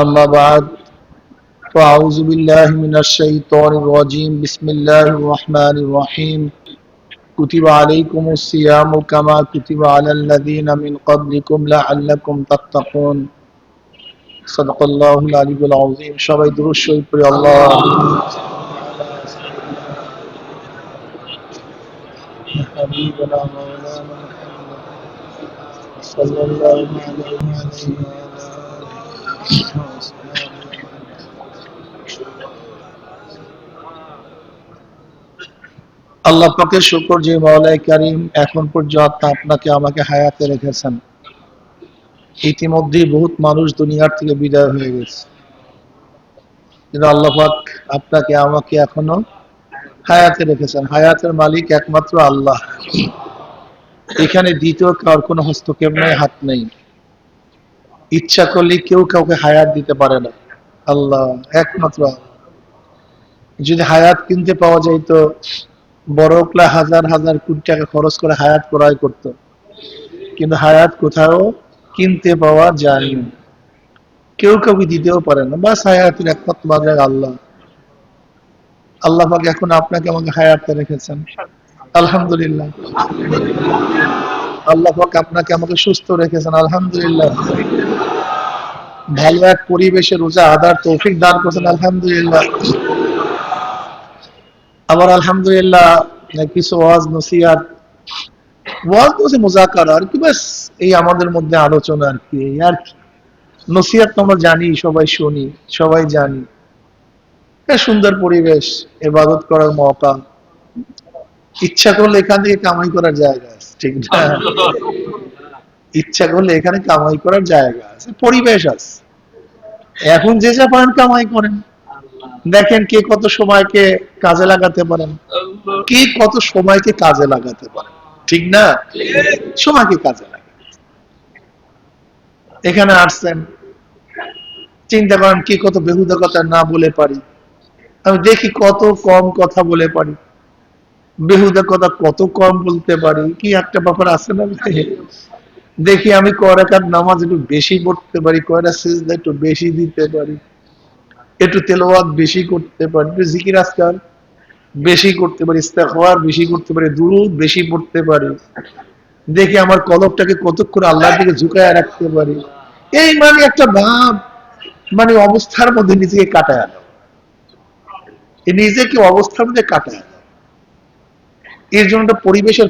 أما بعد فأعوذ بالله من الشيطان الرجيم بسم الله الرحمن الرحيم كتب عليكم الصيام كما كتب على الذين من قبلكم لعلكم تتقون صدق الله العلي العظيم সবাই দুরূদ শরীফ পড়ি আল্লাহ حبيبنا مولانا محمد صلى الله عليه وسلم আল্লাহ পাকের শুকর যে মাওলাই কারীম এখন পর্যন্ত আপনাকে আমাকে হায়াতে রেখেছেন। ইতিমধ্যে বহুত মানুষ দুনিয়ার থেকে বিদায় হয়ে গেছে, কিন্তু আল্লাহ পাক আপনাকে আমাকে এখনো হায়াতে রেখেছেন। হায়াতের মালিক একমাত্র আল্লাহ। এখানে দ্বিতীয় কার কোনো হস্তক্ষেপ নেই, হাত নেই। ইচ্ছা করলে কেউ কাউকে হায়াত দিতে পারে না, আল্লাহ একমাত্র। যদি হায়াত কিনতে পাওয়া যাইতো, বড়কলা হাজার হাজার কোটি টাকা খরচ করে হায়াত ক্রয় করত, কিন্তু হায়াত কোথাও কিনতে পাওয়া যায় না, কেউ কাউকে দিতেও পারে না। বাস হায়াতের একমাত্র মালিক আল্লাহ। আল্লাহ পাক এখন আপনাকে আমাকে হায়াতে রেখেছেন, আলহামদুলিল্লাহ। আল্লাহ পাক আপনাকে আমাকে সুস্থ রেখেছেন, আলহামদুলিল্লাহ। ভালো এক পরিবেশে রোজা আদার তৌফিক দান করেছেন, আলহামদুলিল্লাহ। আবার আলহামদুলিল্লাহ কিছু ওয়াজ নসিহত, ওয়াজ নসিহত মুযাকারা আর কি, বাস এই আমাদের মধ্যে আলোচনা আর কি। আর নসিহত তো আমরা জানি, সবাই শুনি, সবাই জানি। সুন্দর পরিবেশ, ইবাদত করার মওকা। ইচ্ছা করলে এখান থেকে কামাই করার জায়গা আছে, ঠিক না? ইচ্ছা করলে এখানে কামাই করার জায়গা আছে, পরিবেশ আছে। এখন যে যা পারেন কামাই করেন। দেখেন কে কত সময়কে কাজে লাগাতে পারেন, কে কত সময়কে কাজে লাগাতে পারেন, ঠিক না? সময়কে কাজে লাগাতে। এখানে আসছেন, চিন্তা করেন কি কত বেহুদা কথা না বলে পারি। আমি দেখি কত কম কথা বলে পারি, বেহুদা কথা কত কম বলতে পারি। কি একটা ব্যাপার আছে না? দেখি আমি কয় রাকাত নামাজ একটু বেশি পড়তে পারি, কয়টা সিজদা একটু বেশি দিতে পারি, একটু তেলাওয়াত বেশি করতে পারি, একটু জিকির আজকার বেশি করতে পারি, ইস্তেগফার বেশি করতে পারি, দুরূদ বেশি পড়তে পারি। দেখি আমার কলবটাকে কতক্ষণ আল্লাহর দিকে ঝুঁকায় রাখতে পারি। এই মানে একটা ভাব, মানে অবস্থার মধ্যে নিজেকে কাটায় আনা, নিজেকে অবস্থার মধ্যে কাটায় আনা। এর জন্য একটা পরিবেশের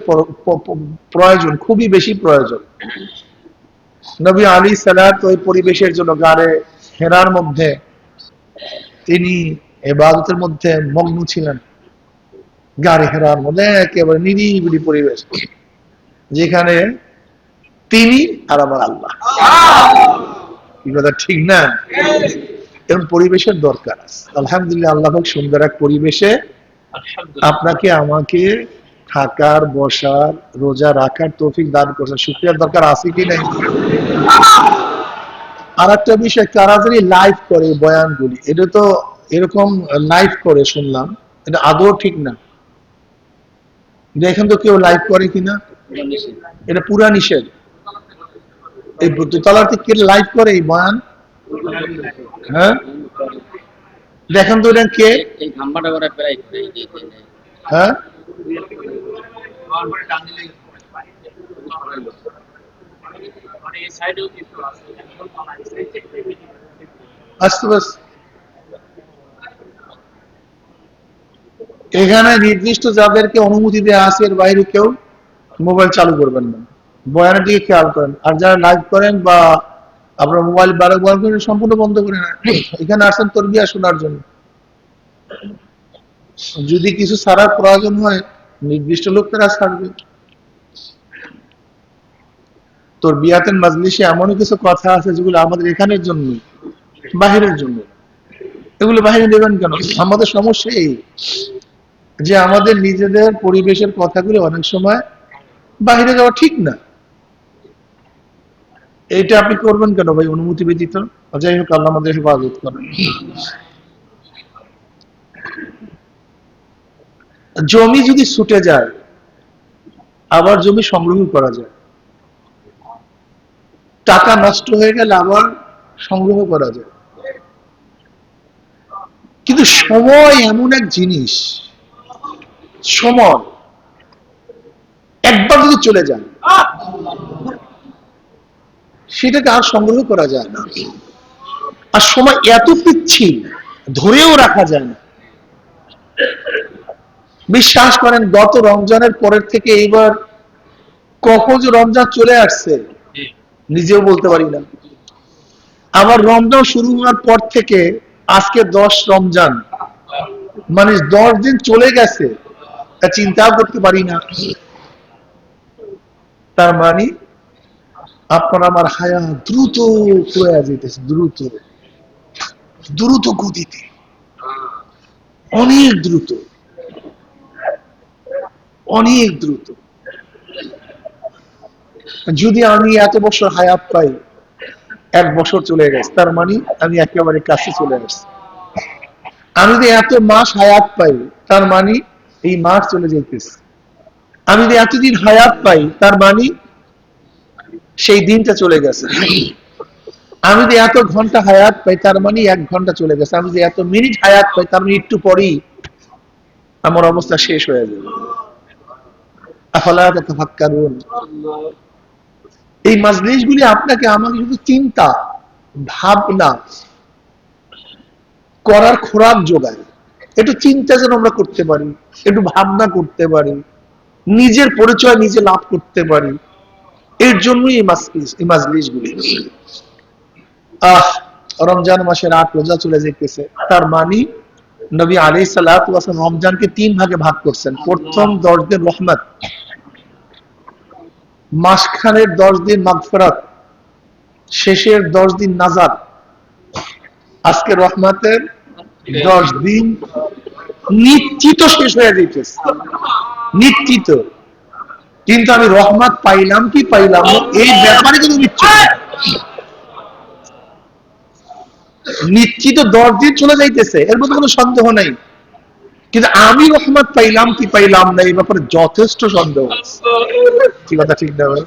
প্রয়োজন, খুবই বেশি প্রয়োজন। নবী আলাইহিস সালাত ওই পরিবেশের জন্য গারে হেরার মধ্যে তিনি ইবাদতের মধ্যে মগ্ন ছিলেন। গারে হেরার মধ্যে একেবারে নিরিবিলি পরিবেশ, যেখানে তিনি আর আমার আল্লাহ। কি কথা ঠিক না? এরকম পরিবেশের দরকার আছে। আলহামদুলিল্লাহ, আল্লাহ পাক সুন্দর এক পরিবেশে আপনাকে আমাকে থাকার, বসার, রোজা রাখার তৌফিক দান করেছেন। শুকরিয়ার দরকার আছে কি নাই? আর একটা বিষয়, কারা জানি লাইভ করে বয়ানগুলি, এটা তো এরকম লাইভ করে শুনলাম, এটা আদৌ ঠিক না। দেখেন তো কেউ লাইভ করে কিনা, এটা পুরা নিষেধ। এই দোতলাতে কে লাইভ করে এই বয়ান? হ্যাঁ, দেখেন তো এটা কে? হ্যাঁ, আস্তে আস্তে এখানে নির্দিষ্ট যাদেরকে অনুমতি দেওয়া আছে, এর বাইরে কেউ মোবাইল চালু করবেন না। বয়ানের দিকে খেয়াল করেন। আর যারা লাইভ করেন বা আপনার মোবাইল ব্যবহার করেন, সম্পূর্ণ বন্ধ করে নেন। এখানে আসেন তরবিয়া শোনার জন্য। যদি কিছু ছাড়ার প্রয়োজন হয়, নির্দিষ্ট লোক তারা ছাড়বে। তরবিয়াতের মাজলিসে এমনও কিছু কথা আছে যেগুলো আমাদের এখানের জন্য, বাহিরের জন্য। এগুলো বাহিরে দেবেন কেন? আমাদের সমস্যা এই যে আমাদের নিজেদের পরিবেশের কথাগুলো অনেক সময় বাহিরে যাওয়া ঠিক না। এইটা আপনি করবেন কেন ভাই, অনুমতি ব্যতীত? যাই হোক, আল্লাহ আমাদের হেফাজত করেন। জমি যদি ছুটে যায়, আবার জমি সংগ্রহ করা যায়। টাকা নষ্ট হয়ে গেলে আবার সংগ্রহ করা যায়। কিন্তু সময় এমন এক জিনিস, সময় একবার যদি চলে যায় সেটাকে আর সংগ্রহ করা যায় না। আর সময় এত পিচ্ছিল, ধরেও রাখা যায় না। বিশ্বাস করেন, গত রমজানের পরের থেকে এইবার কখন যে রমজান চলে আসছে নিজেও বলতে পারি না। আবার রমজান শুরু হওয়ার পর থেকে আজকে 10 রমজান, মানে 10 দিন চলে গেছে, তা চিন্তাও করতে পারি না। তার মানে আপনার আমার হায়া দ্রুত হয়ে যেতেছে, দ্রুত দ্রুত গতিতে, অনেক দ্রুত, অনেক দ্রুত। যদি আমি এত বছর হায়াত পাই, 1 বছর চলে গেছে, তার মানে আমি একেবারে কাছে চলে আসছি। আমি যদি এত মাস হায়াত পাই, তার মানে এই মাস চলে যেতেছে। আমি যদি এতদিন হায়াত পাই, তার মানে সেই দিনটা চলে গেছে। আমি যদি এত ঘন্টা হায়াত পাই, তার মানে 1 ঘন্টা চলে গেছে। আমি যদি এত মিনিট হায়াত পাই, তার মানে একটু পরেই আমার অবস্থা শেষ হয়ে যাবে। আফালা তাতাফাক্কারুন। এই মাজলিসগুলি আপনাকে আমাকে শুধু চিন্তা, ভাবনা করার খোরাক যোগায়। একটু চিন্তা যেন আমরা করতে পারি, একটু ভাবনা করতে পারি, নিজের পরিচয় নিজে লাভ করতে পারি, এর জন্যই এই মাজলিসগুলি। রমজান মাসের 8 রোজা চলে যেতেছে, তার মানে নবী আলাইহিস সালাতু ওয়াস সালাম রমজানকে 3 ভাগে ভাগ করছেন। প্রথম 10 দিন রহমত, মাঝখানের 10 দিন মাগফিরাত, শেষের 10 দিন নাজাত। আজকে রহমতের 10 দিন নিশ্চিত শেষ হয়ে যেতেছে, নিশ্চিত। কিন্তু আমি রহমত পাইলাম কি পাইলাম না, এই ব্যাপারে কিন্তু নিশ্চিত 10 দিন চলে যাইতেছে, এর মধ্যে কোনো সন্দেহ নাই। কিন্তু আমি রহমত পাইলাম কি পাইলাম না, এই ব্যাপারে যথেষ্ট সন্দেহ আছে। ঠিক কথা ঠিক না ভাই?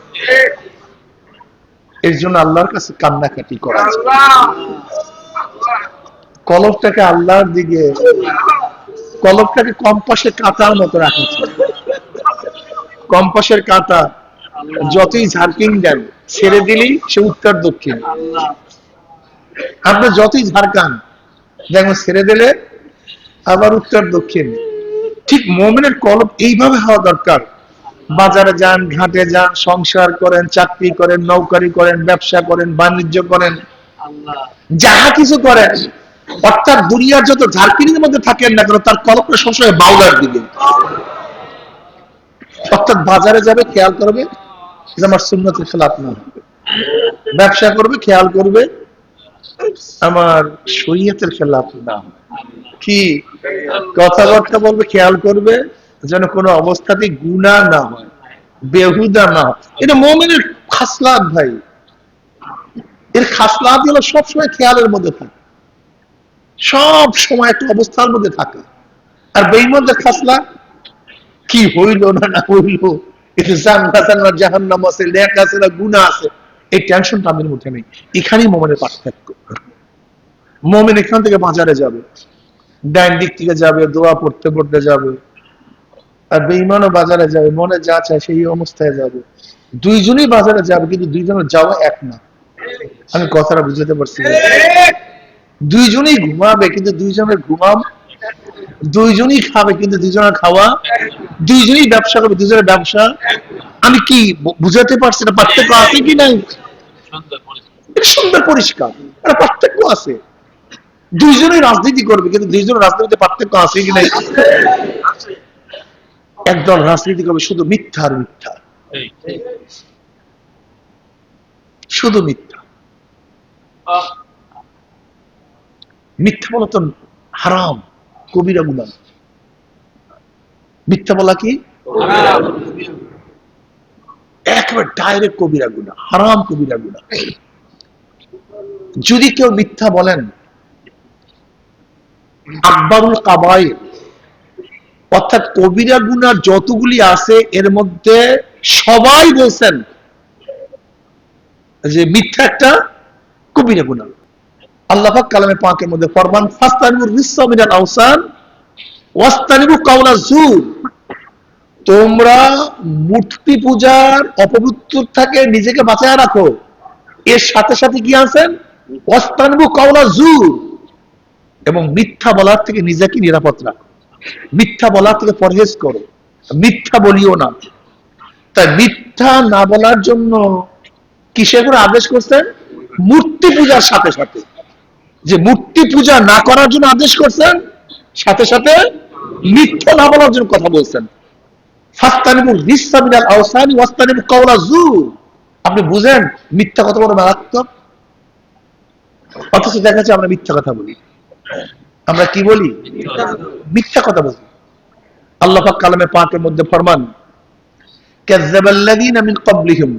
এর জন্য আল্লাহর কাছে কান্নাকাটি করা, কলবটাকে আল্লাহর দিকে, কলবটাকে কম্পাসের কাঁটার মতো রাখা। কম্পাসের কাঁটা যতই ঝার্কিং দেন, ছেড়ে দিলেই সে উত্তর দক্ষিণ। আপনি যতই ঝাড়কান, দেখুন ছেড়ে দিলে আবার উত্তর দক্ষিণ। ঠিক মুমিনের কলব এইভাবে হওয়া দরকার। বাজারে যান, ঘাটে যান, সংসার করেন, চাকরি করেন, নৌকারি করেন, ব্যবসা করেন, বাণিজ্য করেন, যাহা কিছু করেন, অর্থাৎ দুনিয়ার যত ঝাড়কিনির মধ্যে থাকেন না কেন, তার কলবটা সবসময় বাউলার দিকে। অর্থাৎ বাজারে যাবে, খেয়াল করবে যে আমার সুন্নতের খেলাফ না। ব্যবসা করবে, খেয়াল করবে আমার শরীয়তের খেলাফ না। কি কথাবার্তা বলবে, খেয়াল করবে যেন কোনো অবস্থাতেই গুনাহ না হয়, বেহুদা না হয়। এটা মুমিনের খাসলাত ভাই। এর খাসলাত হলো সবসময় খেয়ালের মধ্যে থাকে, সব সময় একটা অবস্থার মধ্যে থাকে। আর বেঈমানদের খাসলাত কি হইল না না হইল, এটা জান্নাত আর জাহান্নাম আছে, নেক আছে না গুনাহ আছে, এই টেনশন তাদের মধ্যে নেই। এখানেই মুমিনের পার্থক্য। মুমিন এখান থেকে বাজারে যাবে, ডান দিক থেকে যাবে, দোয়া পড়তে পড়তে যাবে। আর বেঈমানও বাজারে যাবে, মনে যা চায় সেই অবস্থায় যাবে। দুইজনই বাজারে যাবে, কিন্তু দুইজনের যাওয়া এক না। আমি কথাটা বুঝতে পারছি? দুইজনই ঘুমাবে, কিন্তু দুইজনের ঘুমাম, দুইজনই খাবে, কিন্তু দুইজনের খাওয়া, দুইজনই ব্যবসা করবে, দুইজনের ব্যবসা। আমি কি বুঝাতে পারছি না? পার্থক্য আছে কি নাই? সুন্দর পরিষ্কার একটা পার্থক্য আছে। দুইজনই রাজনীতি করবে, কিন্তু দুইজনের রাজনীতিতে পার্থক্য আছে কি নাই? একদল রাজনীতি করবে শুধু মিথ্যা আর মিথ্যা, শুধু মিথ্যা। মিথ্যা বলা তো হারাম, কবিরা গুনাহ। মিথ্যা বলা কি একেবারে ডাইরেক্ট কবিরা গুনাহ, হারাম কবিরা গুনাহ। যদি কেউ মিথ্যা বলেন, আকবারুল কাবায়ের, অর্থাৎ কবিরা গুনাহ যতগুলি আছে এর মধ্যে সবাই বলছেন যে মিথ্যা একটা কবিরা গুনাহ। আল্লাহ পাক কালামে পাকের মধ্যে ফরমান ফাস্তানিবু রিসসা মিনাল আওসান ওয়াস্তানিবু কাওলা যুর, তোমরা মূর্তি পূজার অপবিত্র থেকে নিজেকে বাঁচায় রাখো। এর সাথে সাথে কি আছেন, ওয়াস্তানিবু কাওলা যুর, এবং মিথ্যা বলার থেকে নিজেকে নিরাপদ রাখো, মিথ্যা বলার থেকে পরহেজ করো, মিথ্যা বলিও না। তাই মিথ্যা না বলার জন্য কিসের করে আদেশ করছেন? মূর্তি পূজার সাথে সাথে, যে মূর্তি পূজা না করার জন্য আদেশ করছেন, সাথে সাথে মিথ্যা না বলার জন্য কথা বলছেন। ফাস্তানিবু রিসসা মিনাল আওসানি ওয়াস্তানিবু কাওলা যুর। আপনি বুঝেন মিথ্যা কত বড় মারাত্মক। অথচ দেখা যাচ্ছে আমরা মিথ্যা কথা বলি। আমরা কি বলি? মিথ্যা কথা বলি। আল্লাহ পাক কালামে পাকের মধ্যে ফরমান কাযযাবাল্লাযীনা মিন ক্বাবলিহিম,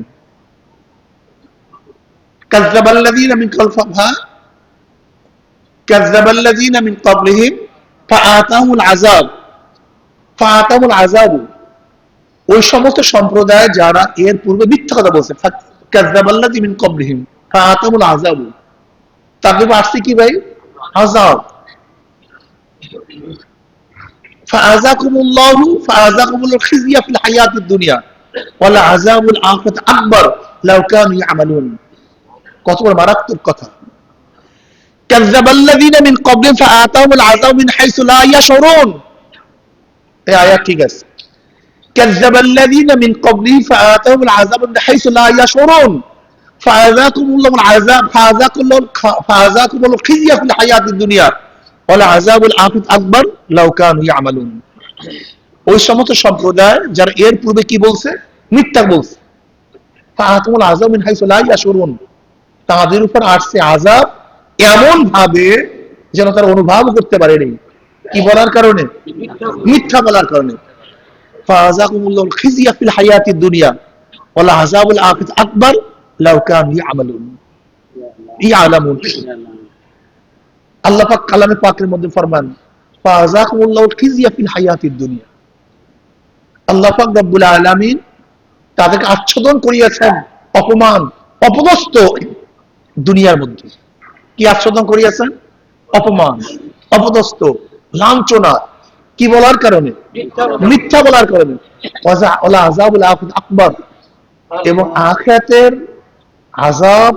কাযযাবাল্লাযীনা মিন কলফা কাযযাবাল্লাযীনা মিন ক্বাবলিহিম ফাআতাহুমুল আযাব, ফাআতাহুমুল আযাব, ওই সমস্ত সম্প্রদায় যারা এর পূর্বে মিথ্যা কথা বলছে, কাযযাবাল্লাযীনা মিন ক্বাবলিহিম ফাআতাহুমুল আযাব, তাদের আসছে কি ভাই? আযাব। ফাআযাকুমুল্লাহু ফাআযাকুমুল খিজয়া ফিল হায়াতিদ দুনিয়া ওয়াল আযাবুল আখিরাতি আকবার লাউ কানু ইয়ামালুন। কত বড় মারাত্মক কথা। কাযযাবাল্লাযীনা মিন ক্বাবলিহিম ফাআতাহুমুল আযাব মিন হাইসু লা ইয়াশউরুন। এই আয়াত ঠিক আছে। কাযযাবাল্লাযীনা মিন ক্বাবলিহিম ফাআতাহুমুল আযাব মিন হাইসু লা ইয়াশউরুন ফাআযাকুমুল্লাহুল আযাব ফাআযাকুমুল খিজয়া ফিল হায়াতিদ দুনিয়া ওয়াল আযাবুল আখিরাতি আকবার লাউ কানু ইয়ামালুন। ওই সমস্ত সম্প্রদায় যারা এর পূর্বে কি বলছে? মিথ্যা বলছে। ফাআতাহুমুল আযাব মিন হাইসু লা ইয়াশউরুন, তাদের উপর আসছে আযাব এমন ভাবে যেন তারা অনুভব করতে পারেনি। কি বলার কারণে? মিথ্যা বলার কারণে। ফাআযাকুমুল্লাহুল খিজয়া ফিল হায়াতিদ দুনিয়া ওয়াল আযাবুল আখিরাতি আকবার লাউ কানু ইয়ামালুন ইয়ালামুন। আল্লাহ পাক কালামে পাকের মধ্যে ফরমান ফাআযাকুমুল্লাহুল খিজয়া ফিল হায়াতিদ দুনিয়া, আল্লাহ পাক রব্বুল আলামিন তাদেরকে আচ্ছাদন করিয়েছেন অপমান, অপদস্থ দুনিয়ার মধ্যে। কি আচ্ছাদন করিয়েছেন? অপমান, অপদস্থ, লাঞ্ছনা। কি বলার কারণে? মিথ্যা বলার কারণে। ওয়ালা আযাবুল আখিরাতি আকবার, এবং আখিরাতের আযাব,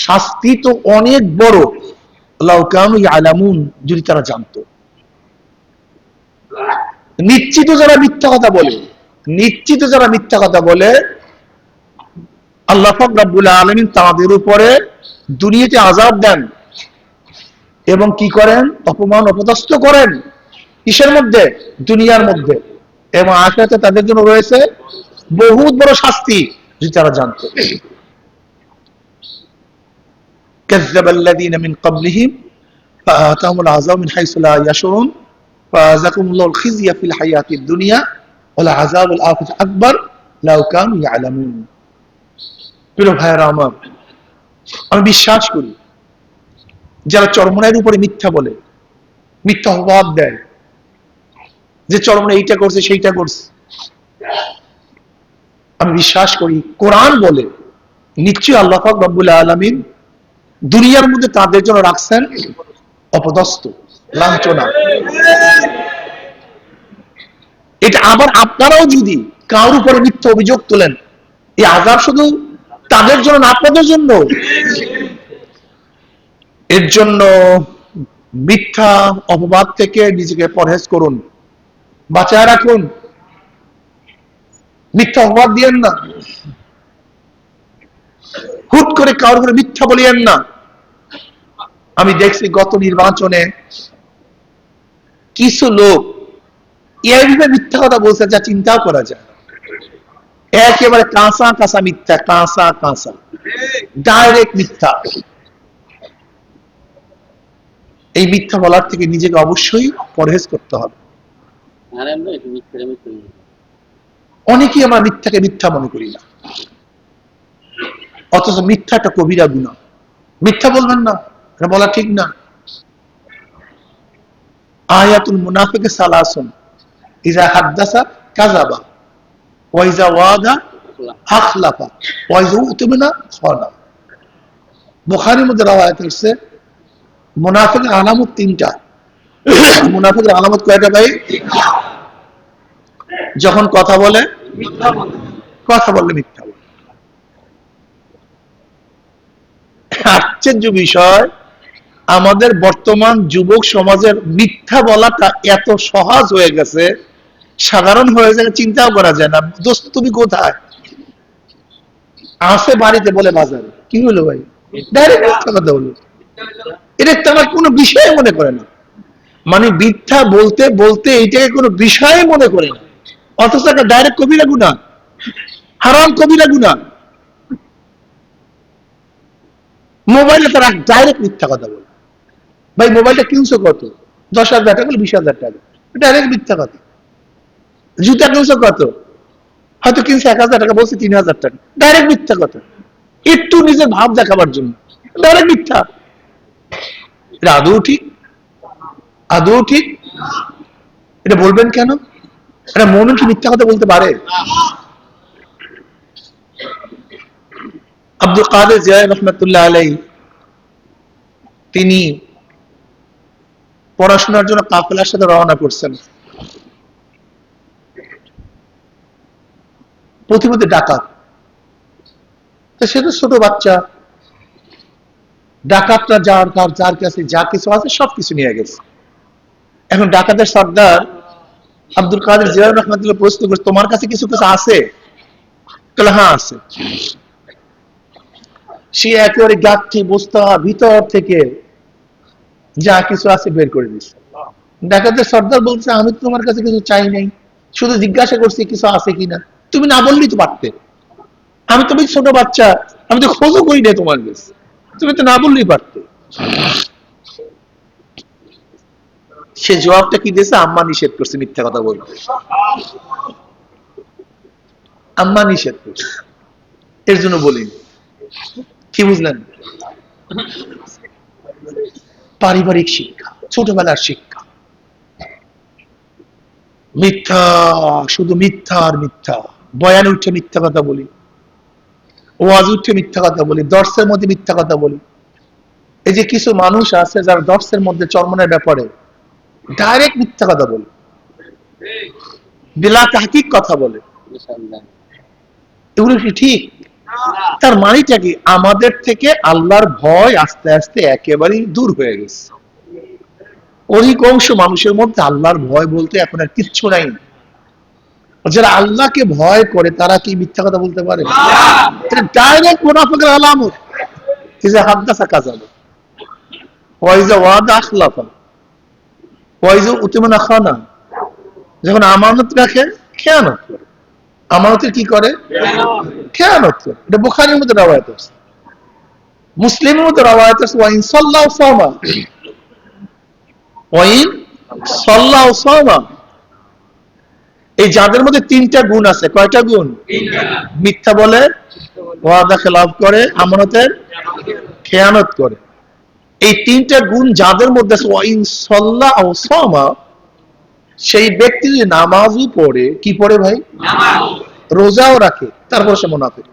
শাস্তি তো অনেক বড়। লাউ কানু ইয়ালামুন, যদি তারা জানতো। নিশ্চিত যারা মিথ্যা কথা বলে, নিশ্চিত যারা মিথ্যা কথা বলে, আল্লাহ পাক রব্বুল আলামিন তাদের উপরে দুনিয়াতে আযাব দেন এবং কি করেন? অপমান, অপদস্থ করেন। কিসের মধ্যে? দুনিয়ার মধ্যে। এবং আখিরাতে তাদের জন্য রয়েছে বহুত বড় শাস্তি, যদি তারা জানতো। কাযযাবাল্লাযীনা মিন ক্বাবলিহিম ফাআতাহুমুল আযাব মিন হাইসু লা ইয়াশউরুন ফাআযাকুমুল্লাহুল খিজয়া ফিল হায়াতিদ দুনিয়া ওয়াল আযাবুল আখিরাতি আকবার লাউ কানু ইয়ালামুন। প্রিয় ভাইরা আমার, আমি বিশ্বাস করি যারা চরমনায়ের উপরে মিথ্যা বলে, মিথ্যা অপবাদ দেয়, যে চরমনায় এইটা করছে সেইটা করছে, আমি বিশ্বাস করি কোরআন বলে নিশ্চয়ই আল্লাহ পাক রব্বুল আলামিন দুনিয়ার মধ্যে তাদের জন্য রাখছেন অপদস্থ, লাঞ্ছনা। এটা আবার আপনারাও যদি কারোর উপরে মিথ্যা অভিযোগ তোলেন, এই আযাব শুধু তাদের জন্য না, আপনাদের জন্য। এর জন্য মিথ্যা অপবাদ থেকে নিজেকে পরহেজ করুন, বাঁচায় রাখুন। মিথ্যা অপবাদ দিয়েন না, হুট করে কারোর উপরে মিথ্যা বলিয়েন না। আমি দেখছি গত নির্বাচনে কিছু লোক এইভাবে মিথ্যা কথা বলছে যা চিন্তাও করা যায়। একেবারে কাঁচা কাঁচা মিথ্যা, কাঁচা কাঁচা ডাইরেক্ট মিথ্যা। এই মিথ্যা বলার থেকে নিজেকে অবশ্যই পরহেজ করতে হবে। অনেকেই আমরা মিথ্যাকে মিথ্যা মনে করি না, অথচ মিথ্যা একটা কবিরা গুনাহ। মিথ্যা বলবেন না, এটা বলা ঠিক না। আয়াতুল মুনাফিকে সালাসুন, ইযা হাদ্দাসা কাযাবা ওয়া ইযা ওয়াদা আখলাফা ওয়া ইযা উতমিনা খানা। বুখারীর মধ্যে রওয়ায়াত আছে মুনাফিকের আলামত তিনটা। মুনাফিকের আলামত কয়টা ভাই? যখন কথা বলে কথা বললে মিথ্যা বলে। আশ্চর্য বিষয়, আমাদের বর্তমান যুবক সমাজের মিথ্যা বলাটা এত সহজ হয়ে গেছে, সাধারণ হয়ে যায়, চিন্তাও করা যায় না। দোস্ত তুমি কোথায়? আসে বাড়িতে বলে বাজারে। কি হলো ভাই? ডাইরেক্ট মিথ্যা কথা বললো। এটা আমার কোনো বিষয় মনে করে না, মানে মিথ্যা বলতে বলতে এইটাকে কোনো বিষয় মনে করে না, অথচ একটা ডাইরেক্ট কবিরা গুনাহ, হারাম কবিরা গুনাহ। মোবাইলে তারা ডাইরেক্ট মিথ্যা কথা বলে। ভাই মোবাইলটা কিনছো কত? 10,000 টাকা, 20,000 টাকা, ডাইরেক্ট মিথ্যা কথা। জুতা কিনছো কত? হয়তো কিনছে 1,000 টাকা, বলছে 3,000 টাকা, ডাইরেক্ট মিথ্যা কথা। একটু নিজের ভাব দেখাবার জন্য ডাইরেক্ট মিথ্যা। এটা আদৌ ঠিক? আদৌ ঠিক? এটা বলবেন কেন? এটা মনে কি মিথ্যা কথা বলতে পারে? আব্দুল কাদের জিলানী রাহমাতুল্লাহ আলাইহি, তিনি পড়াশোনার জন্য কাফেলার সাথে রওনা করছেন। প্রতিমধ্যে ডাকাত, সে তো ছোট বাচ্চা, ডাকাতরা যার কাছে যা কিছু আছে সবকিছু নিয়ে গেছে। এখন ডাকাতের সর্দার আব্দুল কাদের জিলানী রাহমাতুল্লাহ প্রশ্ন করছে, তোমার কাছে কিছু কিছু আছে? বলে হ্যাঁ আছে। সে একেবারে গাঠি বস্তা ভিতর থেকে যা কিছু আছে বের করে দিচ্ছে। ডাকাতের সর্দার বলছে, আমি তো তোমার কাছে কিছু চাই নাই, শুধু জিজ্ঞাসা করছি কিছু আছে কিনা, তুমি না বললেই তো পারতে। আমি তুমি ছোট বাচ্চা, আমি তো খোঁজও করি না তোমার কাছে, তুমি তো না বললেই পারতে। সে জবাবটা কি দিয়েছে? আম্মা নিষেধ করছে মিথ্যা কথা বলতে, আম্মা নিষেধ করছে, এর জন্য বলিনি। কি বুঝলেন? পারিবারিক শিক্ষা, ছোটবেলার শিক্ষা। মিথ্যা, শুধু মিথ্যা আর মিথ্যা। বয়ান উঠে মিথ্যা কথা বলি, ওয়াজ উঠে মিথ্যা কথা বলি, দর্শের মধ্যে মিথ্যা কথা বলি। এই যে কিছু মানুষ আছে যারা দর্শের মধ্যে চরমনের ব্যাপারে ডাইরেক্ট মিথ্যা কথা বলে, বিলা তাহকিক কথা বলে, এগুলো কি ঠিক? তার মানেটা কি? আমাদের থেকে আল্লাহর ভয় আস্তে আস্তে একেবারেই দূর হয়ে গেছে। অধিকাংশ মানুষের মধ্যে আল্লাহর ভয় বলতে এখন আর কিচ্ছু নাই। যারা আল্লাহকে ভয় করে তারা কি মিথ্যা কথা বলতে পারে? এটা ডাইরেক্ট মুনাফিকের আলামত। ইজা হাদ্দাসা কাযাবা ওয়া ইজা ওয়াদা আখলাফা ওয়া ইজা উতিমানা খানা। যখন আমানত রাখে খেয়ানত করে। আমানতের কি করে? খেয়ানত করে। এটা বুখারীর মধ্যে রওয়ায়াত আছে, মুসলিমের মধ্যে রওয়ায়াত আছে, ওয়া ইন সাল্লাহু সামা ওয়া ইন সাল্লাহু সামা। এই যাদের মধ্যে তিনটা গুণ আছে, কয়টা গুণ? মিথ্যা বলে, ওয়াদা খেলাফ করে, আমানতের খেয়ানত করে। এই তিনটা গুণ যাদের মধ্যে আছে, ওয়া ইন সাল্লাহু সামা, সেই ব্যক্তি যদি নামাজও পড়ে, কি পড়ে ভাই? রোজাও রাখে, তারপর সে মুনাফিক।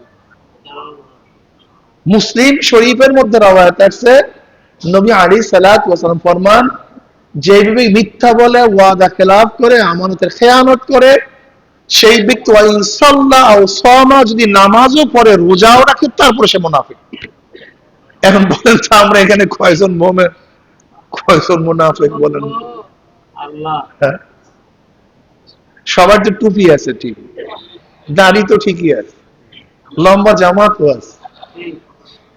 মুসলিম শরীফের মধ্যে রওয়ায়াত আছে, নবী আলাইহিস সালাতু ওয়াস সালাম ফরমান, যে ব্যক্তি মিথ্যা বলে, ওয়াদা খেলাফ করে, আমানতের খেয়ানত করে, সেই ব্যক্তি ওয়া ইন সাল্লাহু সামা, যদি নামাজও পড়ে রোজাও রাখে, তারপর সে মুনাফিক। এখন বলেন তো আমরা এখানে কয়জন মুমিন, কয়জন মুনাফিক বলেন? আল্লাহ। সবার যে টুপি আছে ঠিক, দাড়ি তো ঠিকই আছে, লম্বা জামা তো আছে,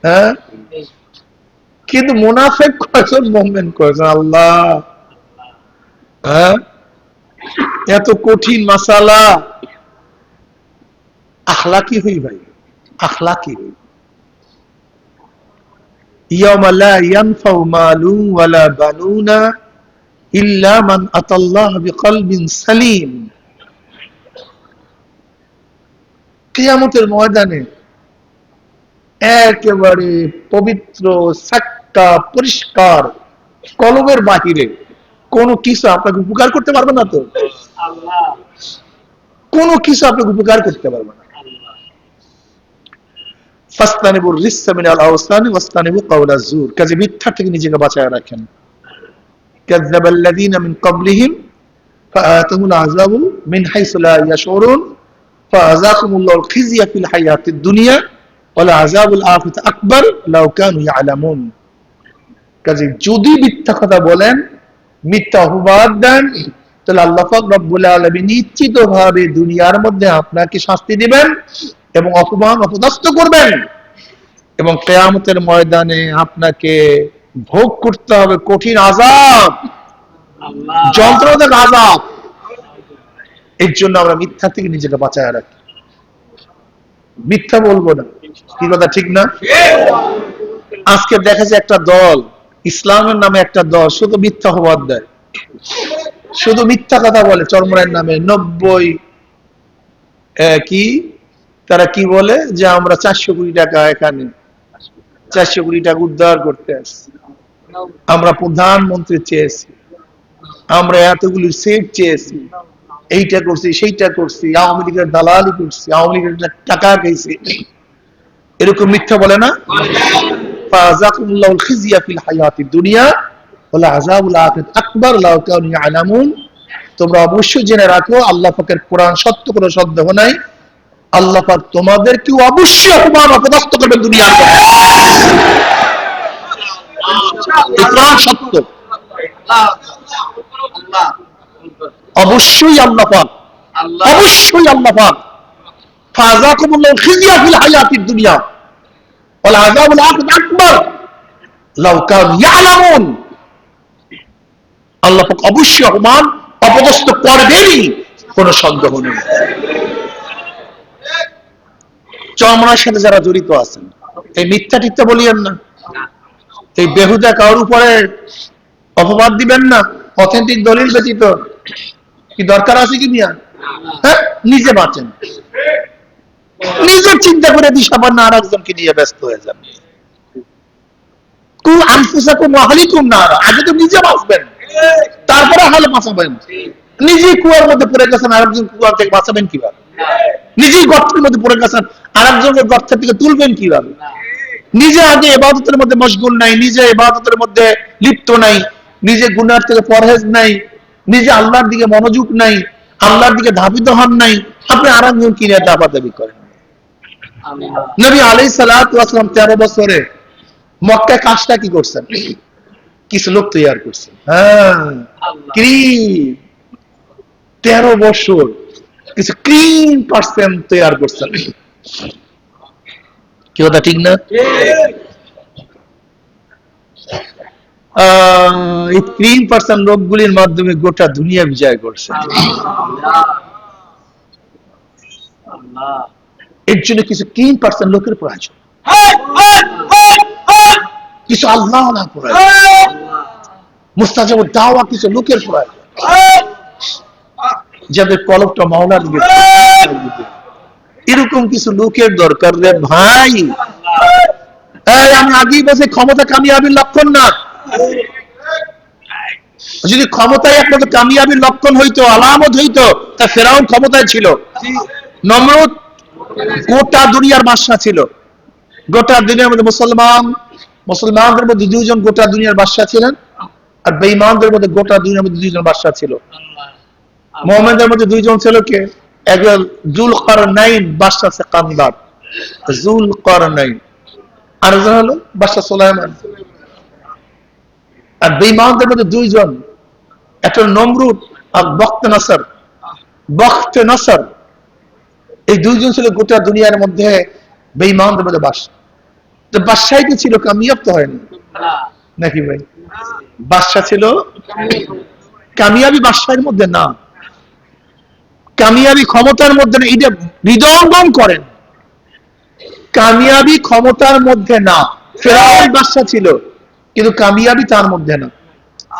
হ্যাঁ, কিন্তু মুনাফিক কয়জন, মুমিন কয়জন? আল্লাহ। হ্যাঁ, এত কঠিন মাসালা। আখলাকি হই ভাই, আখলাকি হই। ইয়াওমা লা ইয়ানফাউ মালুন ওয়ালা বানুনা ইল্লা মান আতাল্লাহ বিকলবিন সালিম। কিয়ামতের ময়দানে একেবারে পবিত্র, সাক্কা, পরিষ্কার কলবের বাহিরে কোনো কিছু আপনাকে উপকার করতে পারবে না। তো কোনো কিছু আপনাকে উপকার করতে পারবে না। ফাসতানিবুর রিসসা মিনাল আওসানি ওয়াসতানিবু কাওলাজ জুর, কাজে মিথ্যা থেকে নিজেকে বাঁচায় রাখেন। কাযযাবাল্লাযীনা মিন ক্বাবলিহিম ফাআতাহুল আযাবু মিন হাইসু লা ইয়াশউরুন ফাআযাকুমুল্লাহুল খিজয়া ফিল হায়াতিদ দুনিয়া ওয়াল আযাবুল আখিরাতি আকবার লাউ কানু ইয়ালামুন। কাজে যদি মিথ্যা কথা বলেন, মিথ্যা অপবাদ দেন, তাহলে আল্লাহ পাক রব্বুল আলামিন নিশ্চিতভাবে দুনিয়ার মধ্যে আপনাকে শাস্তি দিবেন এবং অপমান অপদস্থ করবেন, এবং কিয়ামতের ময়দানে আপনাকে ভোগ করতে হবে কঠিন আযাব, যন্ত্রণাদায়ক আযাব। এর জন্য আমরা মিথ্যা থেকে নিজেকে বাঁচায় রাখি, মিথ্যা বলবো না। কি কথা ঠিক না? আজকে দেখা যায় একটা দল, ইসলামের নামে একটা দল শুধু মিথ্যা অপবাদ দেয়, শুধু মিথ্যা কথা বলে চরমরায়ের নামে। 90 কি তারা কি বলে যে আমরা 400 কোটি টাকা, এখানে 400 কোটি টাকা উদ্ধার করতে আসছি, আমরা প্রধানমন্ত্রী চেয়েছি, আমরা এতগুলি সিট চেয়েছি, এইটা করছি সেইটা করছি, আওয়ামী লীগের দালালি করছি, আওয়ামী লীগের টাকা খাইছি, এরকম মিথ্যা বলে না? ফাযাকুমুল্লাহুল খিজয়া ফিল হায়াতিদ দুনিয়া ওয়াল আযাবুল আখিরাতি আকবার লাউ কানু ইয়ালামুন। তোমরা অবশ্যই জেনে রাখো, আল্লাহ পাকের কোরআন সত্য কোনো সন্দেহ নাই, আল্লাহ পাক তোমাদেরকে অবশ্যই অপমান অপদস্থ করবেন দুনিয়ার মধ্যে। কোরআন সত্য, অবশ্যই আল্লাহ পাক, অবশ্যই আল্লাহ পাক ফাযাকুমুল্লাহুল খিজয়া ফিল হায়াতিদ দুনিয়া ওয়াল আযাবুল আখিরাতি আকবার লাউ কানু ইয়ালামুন। আল্লাহ পাক অবশ্যই অপমান অপদস্থ করবেনই, কোনো সন্দেহ নেই। চরমরার সাথে যারা জড়িত আছেন, এই মিথ্যা টিথ্যা বলিয়েন না, এই বেহুদা কারোর উপরে অপবাদ দিবেন না অথেন্টিক দলিল ব্যতীত। কি দরকার আছে কি মিয়া? হ্যাঁ, নিজে বাঁচেন, নিজের চিন্তা করে দিশা পান না, আর একজনকে নিয়ে ব্যস্ত হয়ে যান। কু আনফুসাকুম ওয়া আহলিকুম নারা, আগে তো নিজে বাঁচবেন, তারপরে আহলে বাঁচাবেন। নিজেই কুয়ার মধ্যে পড়ে গেছেন, আরেকজন কুয়া থেকে বাঁচাবেন কিভাবে? নিজেই গর্তের মধ্যে পড়ে গেছেন, আরেকজনকে গর্ত থেকে তুলবেন কিভাবে? নিজে আগে ইবাদতের মধ্যে মশগুল নাই, নিজে ইবাদতের মধ্যে লিপ্ত নাই, নিজে গুনাহ থেকে পরহেজ নাই, নিজে আল্লাহর দিকে মনোযোগ নাই, আল্লাহর দিকে ধাবিত হন নাই, আপনি আরেকজন কি নিয়ে দাবি করেন? নবী আলাইহিস সালাতু ওয়াস সালাম 13 বছরে মক্কায় কাজটা কি করছেন? কিছু লোক তৈরি করছেন। হ্যাঁ, কি 13 বছর কিছু ক্লিন পার্সন তৈরি করছেন। কি কথা ঠিক না? এই ক্লিন পার্সন লোকগুলির মাধ্যমে গোটা দুনিয়া বিজয় করছে। এর জন্য কিছু ক্লিন পার্সন লোকের প্রয়োজন, কিছু আল্লাহ প্রয়োজন, মুস্তাজাবুদ দাওয়া কিছু লোকের প্রয়োজন, যাদের কলবটা মাওলার দিকে। এরকম কিছু লোকের দরকার রে ভাই। আমি আগেই বলছি, ক্ষমতা কামিয়াবির লক্ষণ না। যদি ক্ষমতায় একমাত্র কামিয়াবির লক্ষণ হইতো, আলামত হইতো, তা ফেরাউন ক্ষমতায় ছিল, নমরুদ গোটা দুনিয়ার বাদশা ছিল, গোটা দুনিয়ার মধ্যে মুসলমানদের মধ্যে 2 জন গোটা দুনিয়ার বাদশা ছিলেন, আর বেঈমানদের মধ্যে গোটা দুনিয়ার মধ্যে 2 জন বাদশা ছিল। মুমিনদের মধ্যে 2 জন ছিল কে? একজন যুলকারনাইন বাদশা সিকান্দার, যুলকারনাইন, আরেকজন হলো বাদশা সুলাইমান। আর বেঈমানদের মধ্যে 2 জন, একটা নমরুদ আর বখতে নসর। এই 2 জন ছিল গোটা দুনিয়ার মধ্যে বেঈমানদের মধ্যে বাদশা। তো বাদশাই কি ছিল, কামিয়াব তো হয়নি নাকি ভাই? বাদশা ছিল কামিয়াবি, বাদশার মধ্যে না, কামিয়াবি ক্ষমতার মধ্যে না। এটা হৃদয়ঙ্গম করেন, কামিয়াবি ক্ষমতার মধ্যে না। ফেরাউন বাদশা ছিল, কিন্তু কামিয়াবি তার মধ্যে না।